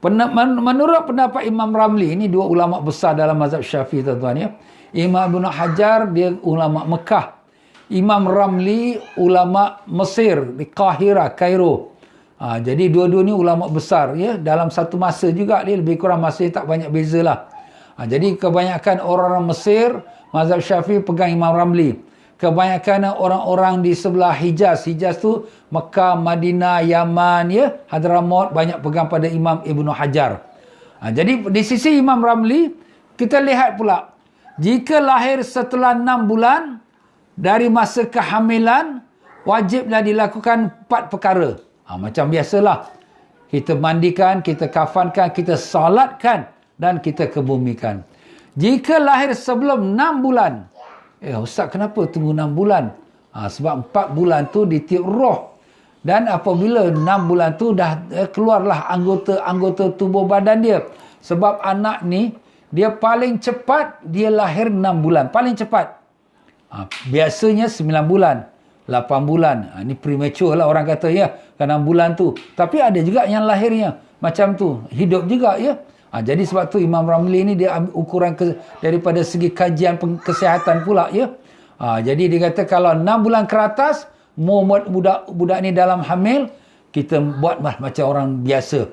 Menurut pendapat Imam Ramli, ini 2 ulama besar dalam mazhab Syafi'i tuan-tuan ya. Imam Ibn Hajar dia ulama Mekah. Imam Ramli ulama Mesir di Kahira, Kairo. Jadi dua-dua ni ulama besar ya. Dalam satu masa juga dia lebih kurang masih tak banyak beza lah. Jadi kebanyakan orang-orang Mesir, mazhab Syafi'i pegang Imam Ramli. Kebanyakan orang-orang di sebelah Hijaz. Hijaz tu Mekah, Madinah, Yaman ya, Hadramaut banyak pegang pada Imam Ibn Hajar. Jadi di sisi Imam Ramli, kita lihat pula, jika lahir setelah 6 bulan dari masa kehamilan, wajiblah dilakukan 4 perkara. Macam biasalah, kita mandikan, kita kafankan, kita salatkan dan kita kebumikan. Jika lahir sebelum 6 bulan, Ustaz kenapa tunggu 6 bulan? Sebab 4 bulan tu ditiup roh. Dan apabila 6 bulan tu dah keluarlah anggota tubuh badan dia. Sebab anak ni, dia paling cepat dia lahir 6 bulan. Paling cepat. Biasanya 9 bulan. 8 bulan. Ini premature lah orang kata ya. Kan 6 bulan tu. Tapi ada juga yang lahirnya macam tu. Hidup juga ya. Jadi sebab tu Imam Ramli ni dia ambil ukuran daripada segi kajian kesihatan pula ya. Jadi dia kata kalau 6 bulan ke atas, budak ni dalam hamil, kita buat macam orang biasa.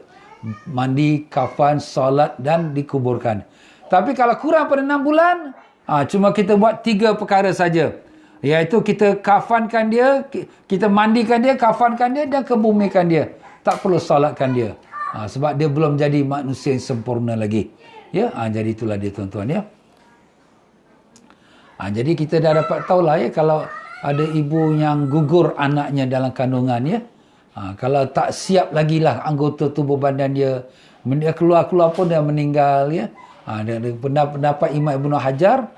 Mandi, kafan, solat dan dikuburkan. Tapi kalau kurang pada 6 bulan, cuma kita buat 3 perkara saja. Iaitu kita kafankan dia, kita mandikan dia, kafankan dia dan kebumikan dia. Tak perlu solatkan dia. Sebab dia belum jadi manusia yang sempurna lagi. Ya, jadi itulah dia tuan-tuan ya. Jadi kita dah dapat tahulah ya, kalau ada ibu yang gugur anaknya dalam kandungan ya. Kalau tak siap lagi lah anggota tubuh badan dia, dia keluar-keluar pun dia meninggal ya. Pendapat Imam Ibn Hajar,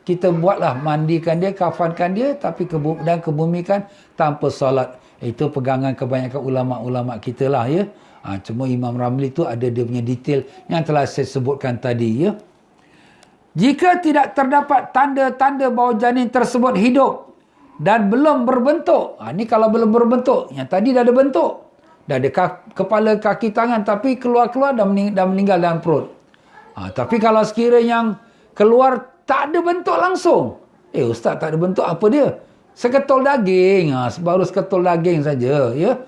kita buatlah, mandikan dia, kafankan dia, tapi dan kebumikan tanpa solat. Itu pegangan kebanyakan ulama-ulama kita lah ya. Cuma Imam Ramli tu ada dia punya detail yang telah saya sebutkan tadi ya. Jika tidak terdapat tanda-tanda bahawa janin tersebut hidup dan belum berbentuk. Ni kalau belum berbentuk. Yang tadi dah ada bentuk. Dah ada kepala, kaki, tangan. Tapi keluar-keluar dah meninggal dalam perut. Tapi kalau sekiranya yang keluar tak ada bentuk langsung. Ustaz tak ada bentuk apa dia? Seketul daging. Baru seketul daging saja. Ya?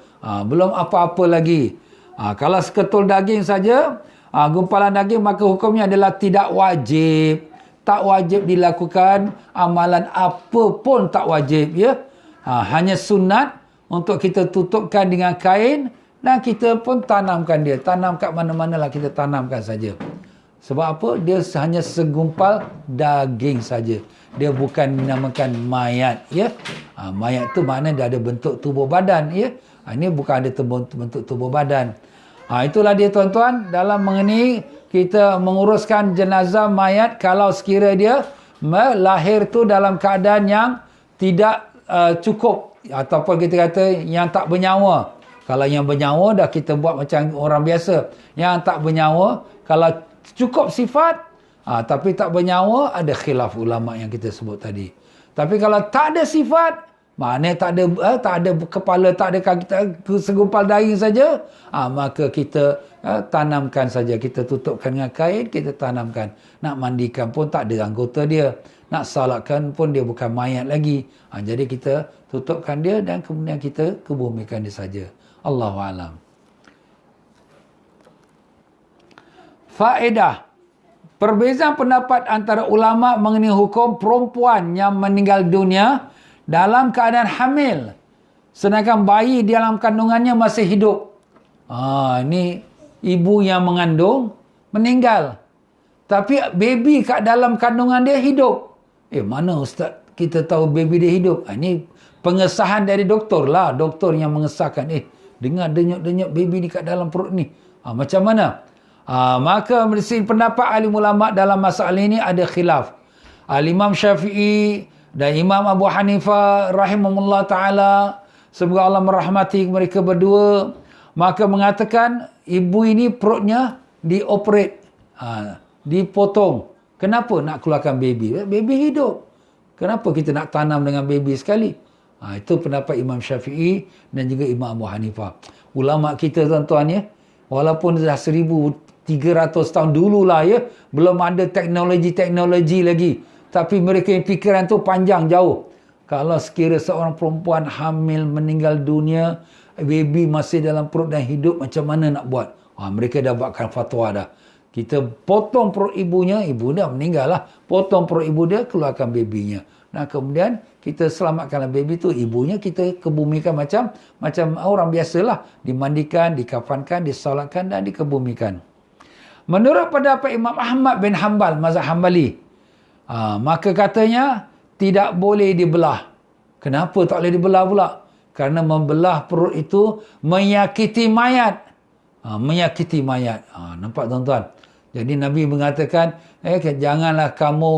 Belum apa-apa lagi. Kalau seketul daging saja, gumpalan daging, maka hukumnya adalah tidak wajib. Tak wajib dilakukan amalan apa pun tak wajib ya. Hanya sunat untuk kita tutupkan dengan kain dan kita pun tanamkan dia. Tanam kat mana-mana lah kita tanamkan saja. Sebab apa? Dia hanya segumpal daging saja. Dia bukan dinamakan mayat ya. Mayat tu maknanya dia ada bentuk tubuh badan ya. Ini bukan ada bentuk tubuh badan. Itulah dia tuan-tuan dalam mengenai kita menguruskan jenazah mayat kalau sekiranya dia lahir tu dalam keadaan yang tidak cukup ataupun kita kata yang tak bernyawa. Kalau yang bernyawa dah kita buat macam orang biasa. Yang tak bernyawa kalau cukup sifat tapi tak bernyawa, ada khilaf ulama yang kita sebut tadi. Tapi kalau tak ada sifat, maknanya tak ada kepala, tak ada kaki, segumpal daging saja, maka kita tanamkan saja. Kita tutupkan dengan kain, kita tanamkan. Nak mandikan pun tak ada anggota dia. Nak salatkan pun dia bukan mayat lagi. Jadi kita tutupkan dia dan kemudian kita kebumikan dia saja. Allahu a'lam. Faedah. Perbezaan pendapat antara ulama mengenai hukum perempuan yang meninggal dunia dalam keadaan hamil, sedangkan bayi di dalam kandungannya masih hidup. Ini ibu yang mengandung meninggal, tapi baby kat dalam kandungan dia hidup. Mana ustaz kita tahu baby dia hidup? Ini pengesahan dari doktor lah. Doktor yang mengesahkan. Dengar denyut-denyut baby ni kat dalam perut ni. Macam mana? Maka dari pendapat alim ulama dalam masalah ini ada khilaf. Al-Imam Syafi'i dan Imam Abu Hanifah rahimahullah ta'ala, semoga Allah merahmati mereka berdua, maka mengatakan ibu ini perutnya dioperate, dipotong. Kenapa nak keluarkan baby? Baby hidup. Kenapa kita nak tanam dengan baby sekali? Itu pendapat Imam Syafi'i dan juga Imam Abu Hanifah. Ulama kita tuan-tuan ya, walaupun dah 1300 tahun dululah ya, belum ada teknologi lagi. Tapi mereka yang fikiran tu panjang jauh. Kalau sekiranya seorang perempuan hamil meninggal dunia, baby masih dalam perut dan hidup, macam mana nak buat? Mereka dah buatkan fatwa dah. Kita potong perut ibunya, ibu dah meninggal lah. Potong perut ibu dia, keluarkan babynya. Nah kemudian kita selamatkanlah baby tu. Ibunya kita kebumikan macam orang biasalah. Dimandikan, dikafankan, disolatkan dan dikebumikan. Menurut pendapat Imam Ahmad bin Hanbal, mazhab Hanbali, maka katanya tidak boleh dibelah. Kenapa tak boleh dibelah pula? Kerana membelah perut itu menyakiti mayat. Menyakiti mayat. Nampak tuan-tuan? Jadi Nabi mengatakan, janganlah kamu,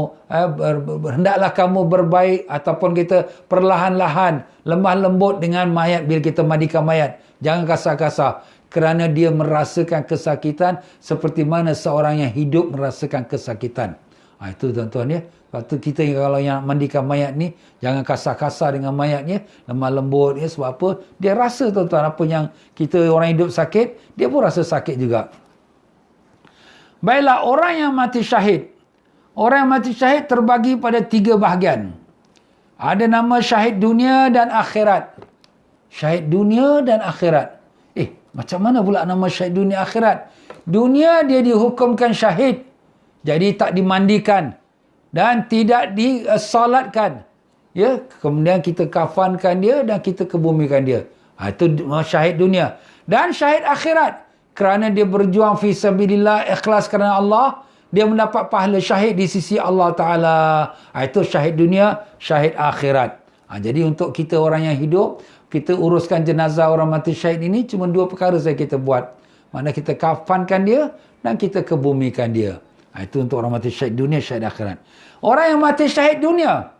hendaklah kamu berbaik ataupun kita perlahan-lahan, lemah lembut dengan mayat bila kita mandikan mayat. Jangan kasar-kasar. Kerana dia merasakan kesakitan seperti mana seorang yang hidup merasakan kesakitan. Itu tuan-tuan ya. Lepas tu kita kalau yang mandikan mayat ni, jangan kasar-kasar dengan mayatnya, lemah lembut ya. Sebab apa? Dia rasa tuan-tuan apa yang kita orang hidup sakit, dia pun rasa sakit juga. Baiklah, orang yang mati syahid. Orang yang mati syahid terbagi pada 3 bahagian. Ada nama syahid dunia dan akhirat. Syahid dunia dan akhirat. Macam mana pula nama syahid dunia akhirat? Dunia dia dihukumkan syahid. Jadi tak dimandikan. Dan tidak disolatkan. Ya, kemudian kita kafankan dia dan kita kebumikan dia. Itu syahid dunia. Dan syahid akhirat. Kerana dia berjuang fi sabilillah, ikhlas kerana Allah, dia mendapat pahala syahid di sisi Allah Ta'ala. Itu syahid dunia, syahid akhirat. Jadi untuk kita orang yang hidup, kita uruskan jenazah orang mati syahid ini, cuma 2 perkara saja kita buat. Mana kita kafankan dia dan kita kebumikan dia. Itu untuk orang mati syahid dunia, syahid akhirat. Orang yang mati syahid dunia,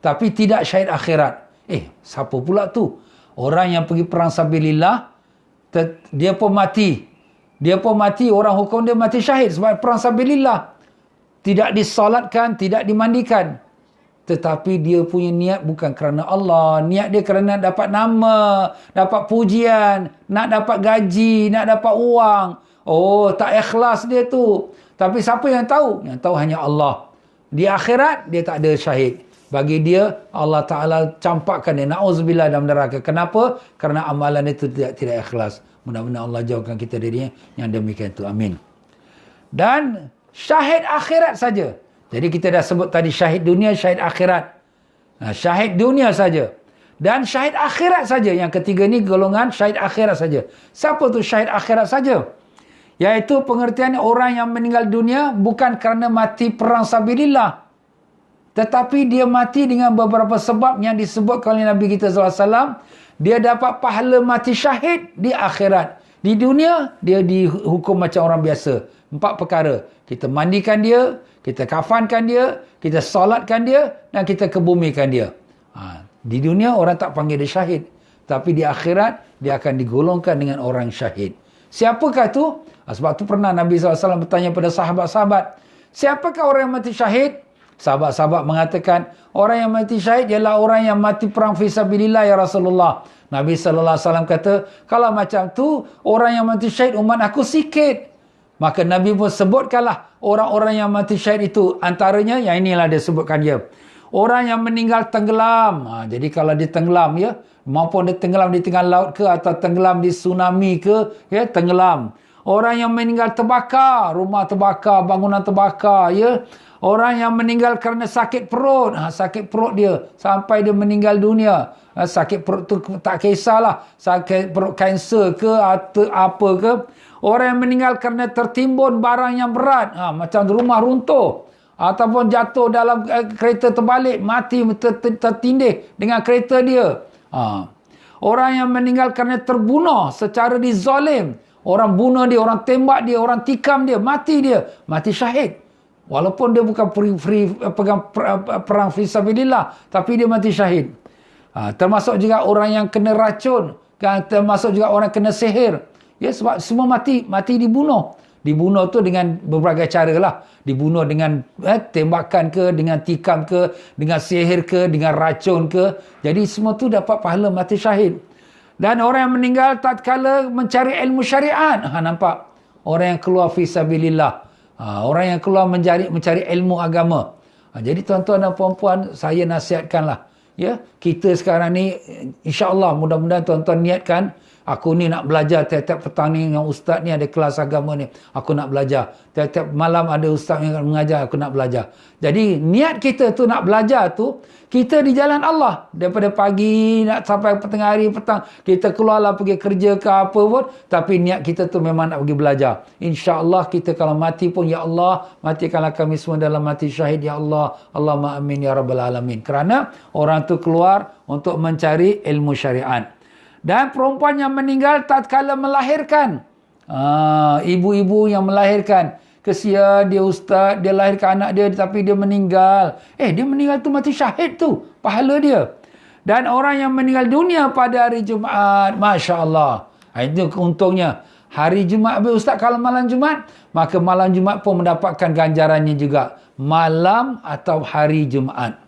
tapi tidak syahid akhirat. Siapa pula tu? Orang yang pergi perang sabilillah, dia pun mati. Orang hukum dia mati syahid sebab perang sabilillah. Tidak disolatkan, tidak dimandikan. Tetapi dia punya niat bukan kerana Allah. Niat dia kerana dapat nama, dapat pujian, nak dapat gaji, nak dapat uang. Tak ikhlas dia tu. Tapi siapa yang tahu? Yang tahu hanya Allah. Di akhirat, dia tak ada syahid. Bagi dia, Allah Ta'ala campakkan dia. Na'udzubillah dalam neraka. Kenapa? Kerana amalan itu tidak ikhlas. Mudah-mudahan Allah jauhkan kita dari yang demikian itu. Amin. Dan syahid akhirat saja. Jadi kita dah sebut tadi syahid dunia, syahid akhirat. Syahid dunia saja. Dan syahid akhirat saja. Yang ketiga ni golongan syahid akhirat saja. Siapa tu syahid akhirat saja? Iaitu pengertian orang yang meninggal dunia bukan kerana mati perang sabilillah. Tetapi dia mati dengan beberapa sebab yang disebutkan oleh Nabi kita SAW. Dia dapat pahala mati syahid di akhirat. Di dunia, dia dihukum macam orang biasa. 4 perkara. Kita mandikan dia, kita kafankan dia, kita solatkan dia, dan kita kebumikan dia. Di dunia, orang tak panggil dia syahid. Tapi di akhirat, dia akan digolongkan dengan orang syahid. Siapakah tu? Sebab tu pernah Nabi SAW bertanya pada sahabat-sahabat, siapakah orang yang mati syahid? Sahabat-sahabat mengatakan, orang yang mati syahid ialah orang yang mati perang fisabilillah ya Rasulullah. Nabi SAW kata, kalau macam tu, orang yang mati syahid umat aku sikit. Maka Nabi pun sebutkanlah orang-orang yang mati syahid itu. Antaranya, yang inilah dia sebutkan dia. Orang yang meninggal tenggelam. Jadi kalau dia tenggelam ya, maupun dia tenggelam di tengah laut ke, atau tenggelam di tsunami ke, ya, tenggelam. Orang yang meninggal terbakar, rumah terbakar, bangunan terbakar, ya. Orang yang meninggal kerana sakit perut. Sakit perut dia sampai dia meninggal dunia. Sakit perut tu tak kisahlah. Sakit perut kanser ke atau apa ke. Orang yang meninggal kerana tertimbun barang yang berat. Macam rumah runtuh. Ataupun jatuh dalam kereta terbalik. Mati tertindih dengan kereta dia. Orang yang meninggal kerana terbunuh secara dizalim. Orang bunuh dia, orang tembak dia, orang tikam dia. Mati dia. Mati syahid. Walaupun dia bukan pegang perang fisabilillah, tapi dia mati syahid. Termasuk juga orang yang kena racun, termasuk juga orang kena sihir. Ya, sebab semua mati dibunuh. Dibunuh tu dengan berbagai cara lah. Dibunuh dengan tembakan ke, dengan tikam ke, dengan sihir ke, dengan racun ke. Jadi semua tu dapat pahala mati syahid. Dan orang yang meninggal tatkala mencari ilmu syariat. Nampak? Orang yang keluar fisabilillah. Orang yang keluar mencari ilmu agama. Jadi tuan-tuan dan puan-puan, saya nasihatkanlah. Ya, kita sekarang ni, insya-Allah mudah-mudahan tuan-tuan niatkan Aku ni nak belajar tiap-tiap petang ni dengan ustaz ni ada kelas agama ni. Aku nak belajar. Tiap-tiap malam ada ustaz yang mengajar, aku nak belajar. Jadi niat kita tu nak belajar tu, kita di jalan Allah. Daripada pagi nak sampai tengah hari petang, kita keluarlah pergi kerja ke apa pun. Tapi niat kita tu memang nak pergi belajar. InsyaAllah kita kalau mati pun, ya Allah, matikanlah kami semua dalam mati syahid, ya Allah. Allahumma amin ya rabbal alamin. Kerana orang tu keluar untuk mencari ilmu syariat. Dan perempuan yang meninggal tatkala melahirkan. Ibu-ibu yang melahirkan. Kesian dia ustaz, dia lahirkan anak dia tapi dia meninggal. Dia meninggal tu mati syahid tu. Pahala dia. Dan orang yang meninggal dunia pada hari Jumaat. Masya Allah. Itu untungnya. Hari Jumaat, ustaz kalau malam Jumaat, maka malam Jumaat pun mendapatkan ganjarannya juga. Malam atau hari Jumaat.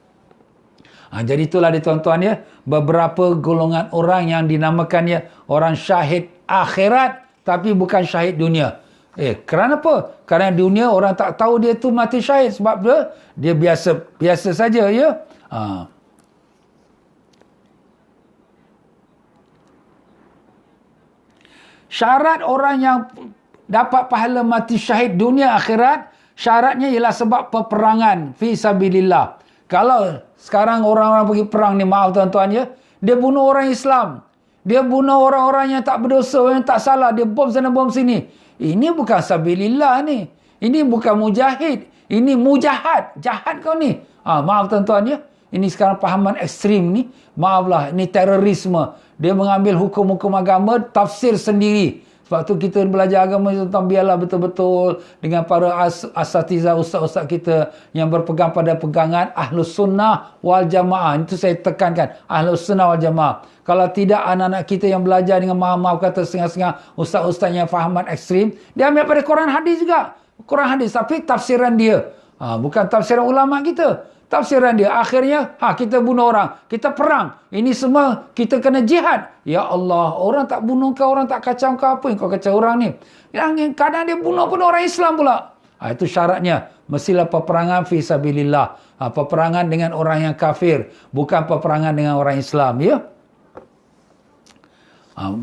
Jadi itulah dia tuan-tuan ya, beberapa golongan orang yang dinamakannya orang syahid akhirat tapi bukan syahid dunia. Kerana apa? Kerana dunia orang tak tahu dia tu mati syahid sebab dia biasa saja ya. Syarat orang yang dapat pahala mati syahid dunia akhirat, syaratnya ialah sebab peperangan fi sabilillah. Kalau sekarang orang-orang pergi perang ni, maaf tuan-tuan ya, dia bunuh orang Islam. Dia bunuh orang-orang yang tak berdosa, yang tak salah. Dia bom sana, bom sini. Ini bukan sabilillah ni. Ini bukan mujahid. Ini mujahat. Jahat kau ni. Maaf tuan-tuan ya. Ini sekarang pahaman ekstrim ni. Maaflah, ini terorisme. Dia mengambil hukum-hukum agama, tafsir sendiri. Sebab tu kita belajar agama tentang biarlah betul-betul dengan para asatizah, ustaz-ustaz kita yang berpegang pada pegangan Ahlus Sunnah wal Jamaah. Itu saya tekankan, Ahlus Sunnah wal Jamaah. Kalau tidak, anak-anak kita yang belajar dengan maaf-maaf kata setengah-setengah ustaz-ustaz yang fahaman ekstrim, dia ambil pada Quran hadis juga. Quran hadis, tapi tafsiran dia. Bukan tafsiran ulama kita. Tafsiran dia. Akhirnya, kita bunuh orang. Kita perang. Ini semua kita kena jihad. Ya Allah, orang tak bunuh kau, orang tak kacau kau, apa yang kau kacau orang ni? Yang kadang dia bunuh pun orang Islam pula. Itu syaratnya. Mestilah peperangan fi sabilillah. Peperangan dengan orang yang kafir. Bukan peperangan dengan orang Islam. Ya.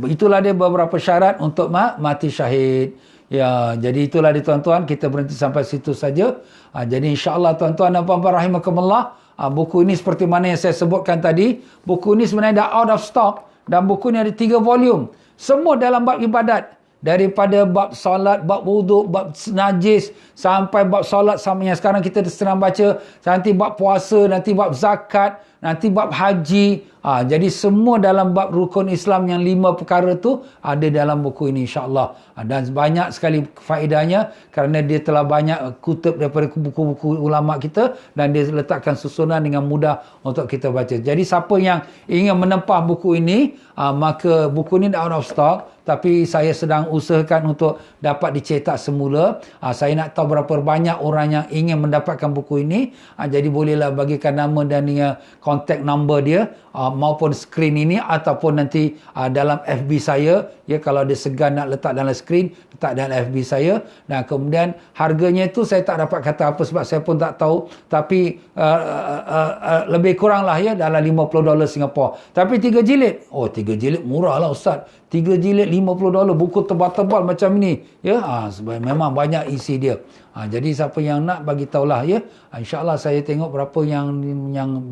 Itulah dia beberapa syarat untuk mati syahid. Ya, jadi itulah dia tuan-tuan, kita berhenti sampai situ saja. Jadi insya-Allah tuan-tuan dan puan-puan rahimakumullah, buku ini seperti mana yang saya sebutkan tadi, buku ini sebenarnya dah out of stock dan buku ini ada 3 volume. Semua dalam bab ibadat. Daripada bab solat, bab wuduk, bab najis sampai bab solat sama yang sekarang kita sedang baca, nanti bab puasa, nanti bab zakat, nanti bab haji. Jadi semua dalam bab rukun Islam yang 5 perkara tu ada dalam buku ini insya-Allah. Dan banyak sekali faedahnya kerana dia telah banyak kutip daripada buku-buku ulama kita dan dia letakkan susunan dengan mudah untuk kita baca. Jadi siapa yang ingin menempah buku ini, maka buku ini dah out of stock, tapi saya sedang usahakan untuk dapat dicetak semula. Saya nak tahu berapa banyak orang yang ingin mendapatkan buku ini. Jadi bolehlah bagikan nama dan contact number dia, maupun skrin ini ataupun nanti dalam FB saya. Ya, kalau ada segan nak letak dalam skrin, letak dalam FB saya. Dan kemudian harganya itu saya tak dapat kata apa sebab saya pun tak tahu. Tapi lebih kurang lah ya, dalam $50 Singapura. Tapi 3 jilid. 3 jilid murah lah Ustaz. 3 jilid $50, buku tebal-tebal macam ni. Ya, sebab memang banyak isi dia. Jadi siapa yang nak, bagi tahulah ya. InsyaAllah saya tengok berapa yang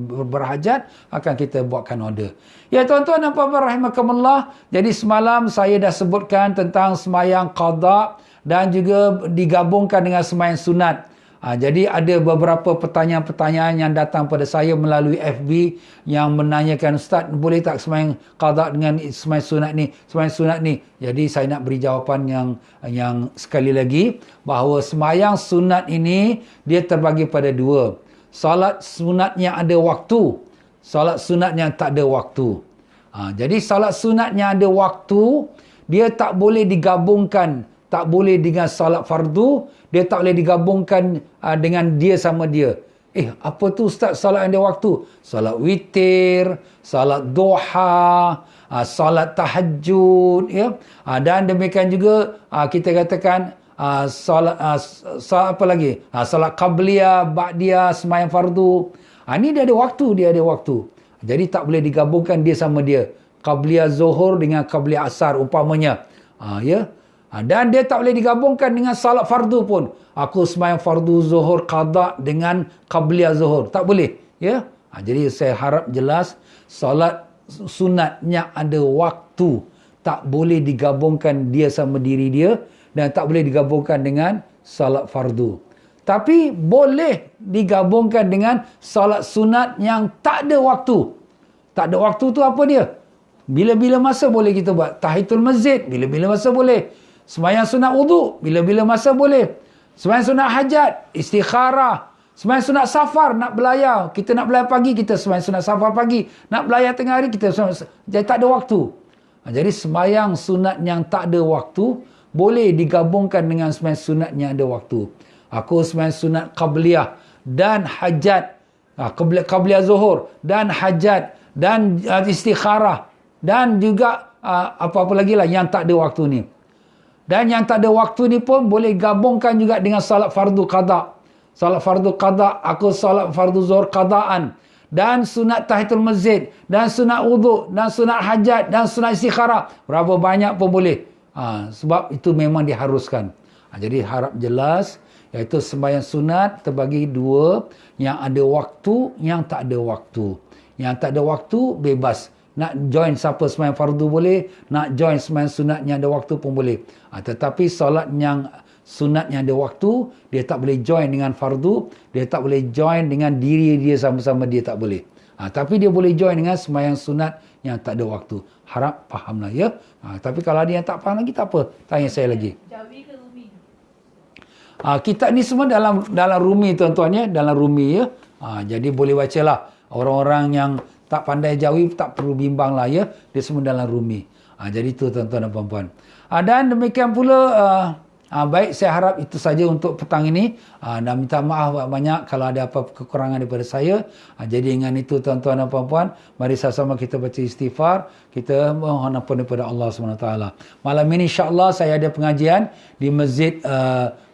berhajat, akan kita buatkan order. Ya tuan-tuan dan puan-puan rahimakumullah. Jadi semalam saya dah sebutkan tentang sembahyang qada dan juga digabungkan dengan sembahyang sunat. Jadi ada beberapa pertanyaan-pertanyaan yang datang pada saya melalui FB yang menanyakan, Ustaz, boleh tak sembahyang qada dengan sembahyang sunat ni? Jadi saya nak beri jawapan yang sekali lagi, bahawa sembahyang sunat ini dia terbagi pada 2. Salat sunat yang ada waktu, salat sunat yang tak ada waktu. Jadi salat sunat yang ada waktu, dia tak boleh digabungkan, tak boleh dengan salat fardu, dia tak boleh digabungkan dengan dia sama dia. Apa tu Ustaz salat yang ada waktu? Salat witir, salat duha, salat tahajud, ya. Dan demikian juga kita katakan salat apa lagi? Salat qabliyah, ba'diyah, sembahyang fardu. Ni dia ada waktu, Jadi tak boleh digabungkan dia sama dia. qabliyah zuhur dengan qabliyah asar umpamanya. Ya. Dan dia tak boleh digabungkan dengan salat fardu pun. Aku sembahyang fardu zuhur qada dengan qabliyah zuhur. Tak boleh. Ya. Jadi saya harap jelas salat sunatnya ada waktu. Tak boleh digabungkan dia sama diri dia dan tak boleh digabungkan dengan salat fardu. Tapi boleh digabungkan dengan salat sunat yang tak ada waktu. Tak ada waktu tu apa dia? Bila-bila masa boleh kita buat. Tahiyatul masjid, bila-bila masa boleh. Sembahyang sunat wudu, bila-bila masa boleh. Sembahyang sunat hajat, istikharah. Sembahyang sunat safar, nak belayar. Kita nak belayar pagi, kita sembahyang sunat safar pagi. Nak belayar tengah hari, kita jadi tak ada waktu. Jadi sembahyang sunat yang tak ada waktu, boleh digabungkan dengan sembahyang sunat yang ada waktu. Aku sembahyang sunat qabliyah dan hajat. Qabliyah zuhur dan hajat dan istikharah. Dan juga apa-apa lagi lah yang tak ada waktu ni. Dan yang tak ada waktu ni pun boleh gabungkan juga dengan salat fardu qada. Salat fardu qada, aku salat fardu zuhur qadaan. Dan sunat tahiyatul masjid. Dan sunat wudu. Dan sunat hajat. Dan sunat istikharah. Berapa banyak pun boleh. Sebab itu memang diharuskan. Jadi harap jelas. Iaitu sembahyang sunat terbagi dua. Yang ada waktu, yang tak ada waktu. Yang tak ada waktu, bebas. Nak join siapa sembahyang fardu boleh. Nak join sembahyang sunat yang ada waktu pun boleh. Tetapi solat yang sunat yang ada waktu, dia tak boleh join dengan fardu. Dia tak boleh join dengan diri dia sama-sama, dia tak boleh. Tapi dia boleh join dengan sembahyang sunat yang tak ada waktu. Harap fahamlah ya. Tapi kalau ada yang tak faham lagi, tak apa. Tanya saya lagi. Jawi ke Rumi? Kita ni semua dalam Rumi tuan-tuan ya. Dalam Rumi ya. Jadi boleh bacalah. Orang-orang yang tak pandai Jawi tak perlu bimbang lah ya. Dia semua dalam Rumi. Jadi itu tuan-tuan dan puan-puan. Dan demikian pula baik, saya harap itu saja untuk petang ini. Dan minta maaf banyak kalau ada apa kekurangan daripada saya. Jadi dengan itu tuan-tuan dan puan-puan, mari sama-sama kita baca istighfar. Kita mohon ampun daripada Allah SWT. Malam ini insya-Allah saya ada pengajian di Masjid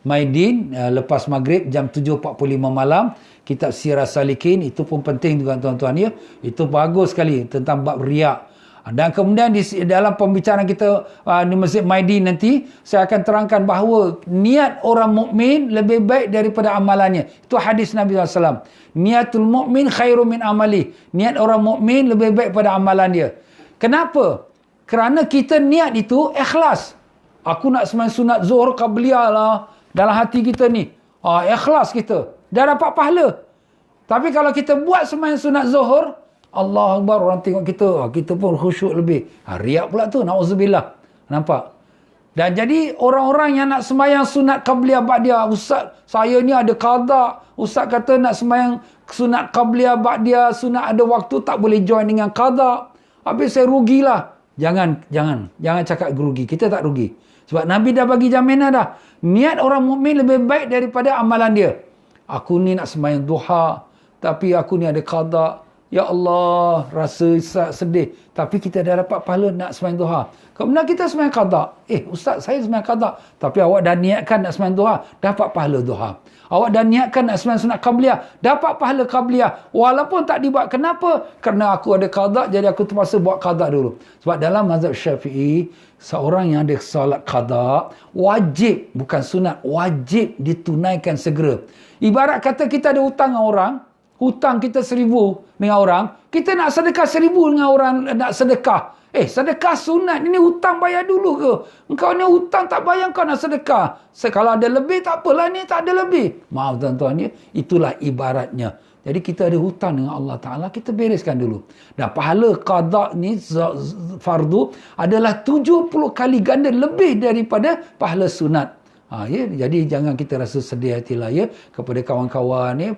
Maidin lepas maghrib jam 7.45 malam. Kitab Sirah Salikin, itu pun penting juga tuan-tuan ya. Itu bagus sekali tentang bab riak. Dan kemudian di dalam pembicaraan kita di Masjid Maidin nanti, saya akan terangkan bahawa niat orang mukmin lebih baik daripada amalannya. Itu hadis Nabi SAW. Niatul mukmin khairu min amali. Niat orang mukmin lebih baik pada amalan dia. Kenapa? Kerana kita niat itu ikhlas. Aku nak sembahyang sunat zuhur qabliyah lah dalam hati kita ni. Ikhlas kita. Dah dapat pahala. Tapi kalau kita buat sembahyang sunat zuhur, Allah Akbar, orang tengok kita, kita pun khusyuk lebih. Riak pula tu, na'udzubillah. Nampak? Dan jadi orang-orang yang nak sembahyang sunat qabliyah ba'diyah, ustaz, saya ni ada qada. Ustaz kata nak sembahyang sunat qabliyah ba'diyah, sunat ada waktu, tak boleh join dengan qada. Habis saya rugilah. Jangan cakap rugi. Kita tak rugi. Sebab Nabi dah bagi jaminan dah. Niat orang mukmin lebih baik daripada amalan dia. Aku ni nak sembahyang duha, tapi aku ni ada qada. Ya Allah, rasa sedih. Tapi kita dah dapat pahala nak sembahyang duha. Kemudian kita sembahyang qada. Ustaz, saya sembahyang qada. Tapi awak dah niatkan nak sembahyang duha, dapat pahala duha. Awak dah niatkan nak sembahyang sunat qabliyah, dapat pahala qabliyah. Walaupun tak dibuat. Kenapa? Kerana aku ada qada, jadi aku terpaksa buat qada dulu. Sebab dalam mazhab Syafi'i, seorang yang ada solat qada, wajib, bukan sunat, wajib ditunaikan segera. Ibarat kata kita ada hutang dengan orang, hutang kita 1,000 dengan orang, kita nak sedekah 1,000 dengan orang nak sedekah. Sedekah sunat, ini hutang bayar dulu ke? Engkau ni hutang tak bayar, kau nak sedekah. Kalau ada lebih, tak apalah, ni tak ada lebih. Maaf tuan-tuan ya, itulah ibaratnya. Jadi kita ada hutang dengan Allah Ta'ala, kita bereskan dulu. Dan pahala qada ni, fardu, adalah 70 kali ganda lebih daripada pahala sunat. Jadi jangan kita rasa sedih hatilah ya kepada kawan-kawan ya,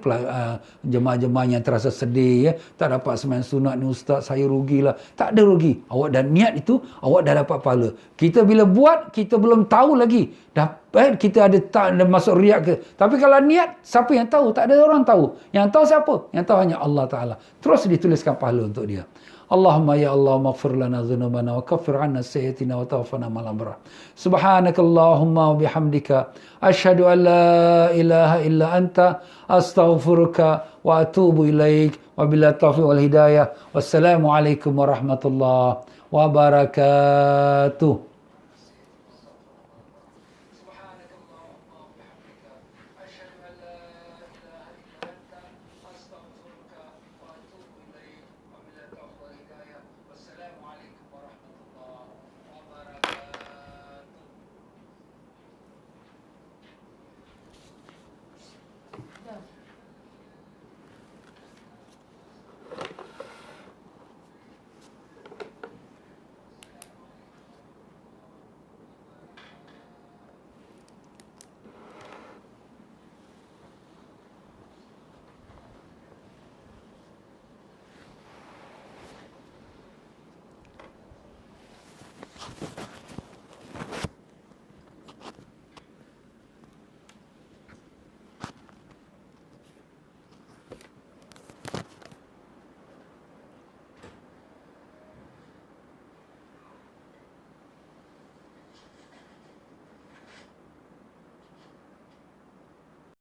jemaah-jemaah yang terasa sedih ya, tak dapat sembahyang sunat ni ustaz, saya rugilah. Tak ada rugi. Awak dah niat itu, awak dah dapat pahala. Kita bila buat, kita belum tahu lagi dapat kita ada tak ada masuk riak ke. Tapi kalau niat, siapa yang tahu? Tak ada orang tahu. Yang tahu siapa? Yang tahu hanya Allah Taala. Terus dituliskan pahala untuk dia. Allahumma ya Allah maghfir lana dhunubana wa kaffir 'anna sayyi'atina wa tawaffana ma'al abrar. Subhanakallahumma wa bihamdika asyhadu an la ilaha illa anta astaghfiruka wa atubu ilaik. Wabillahi taufiq wal hidayah. Wassalamu alaikum warahmatullahi wabarakatuh.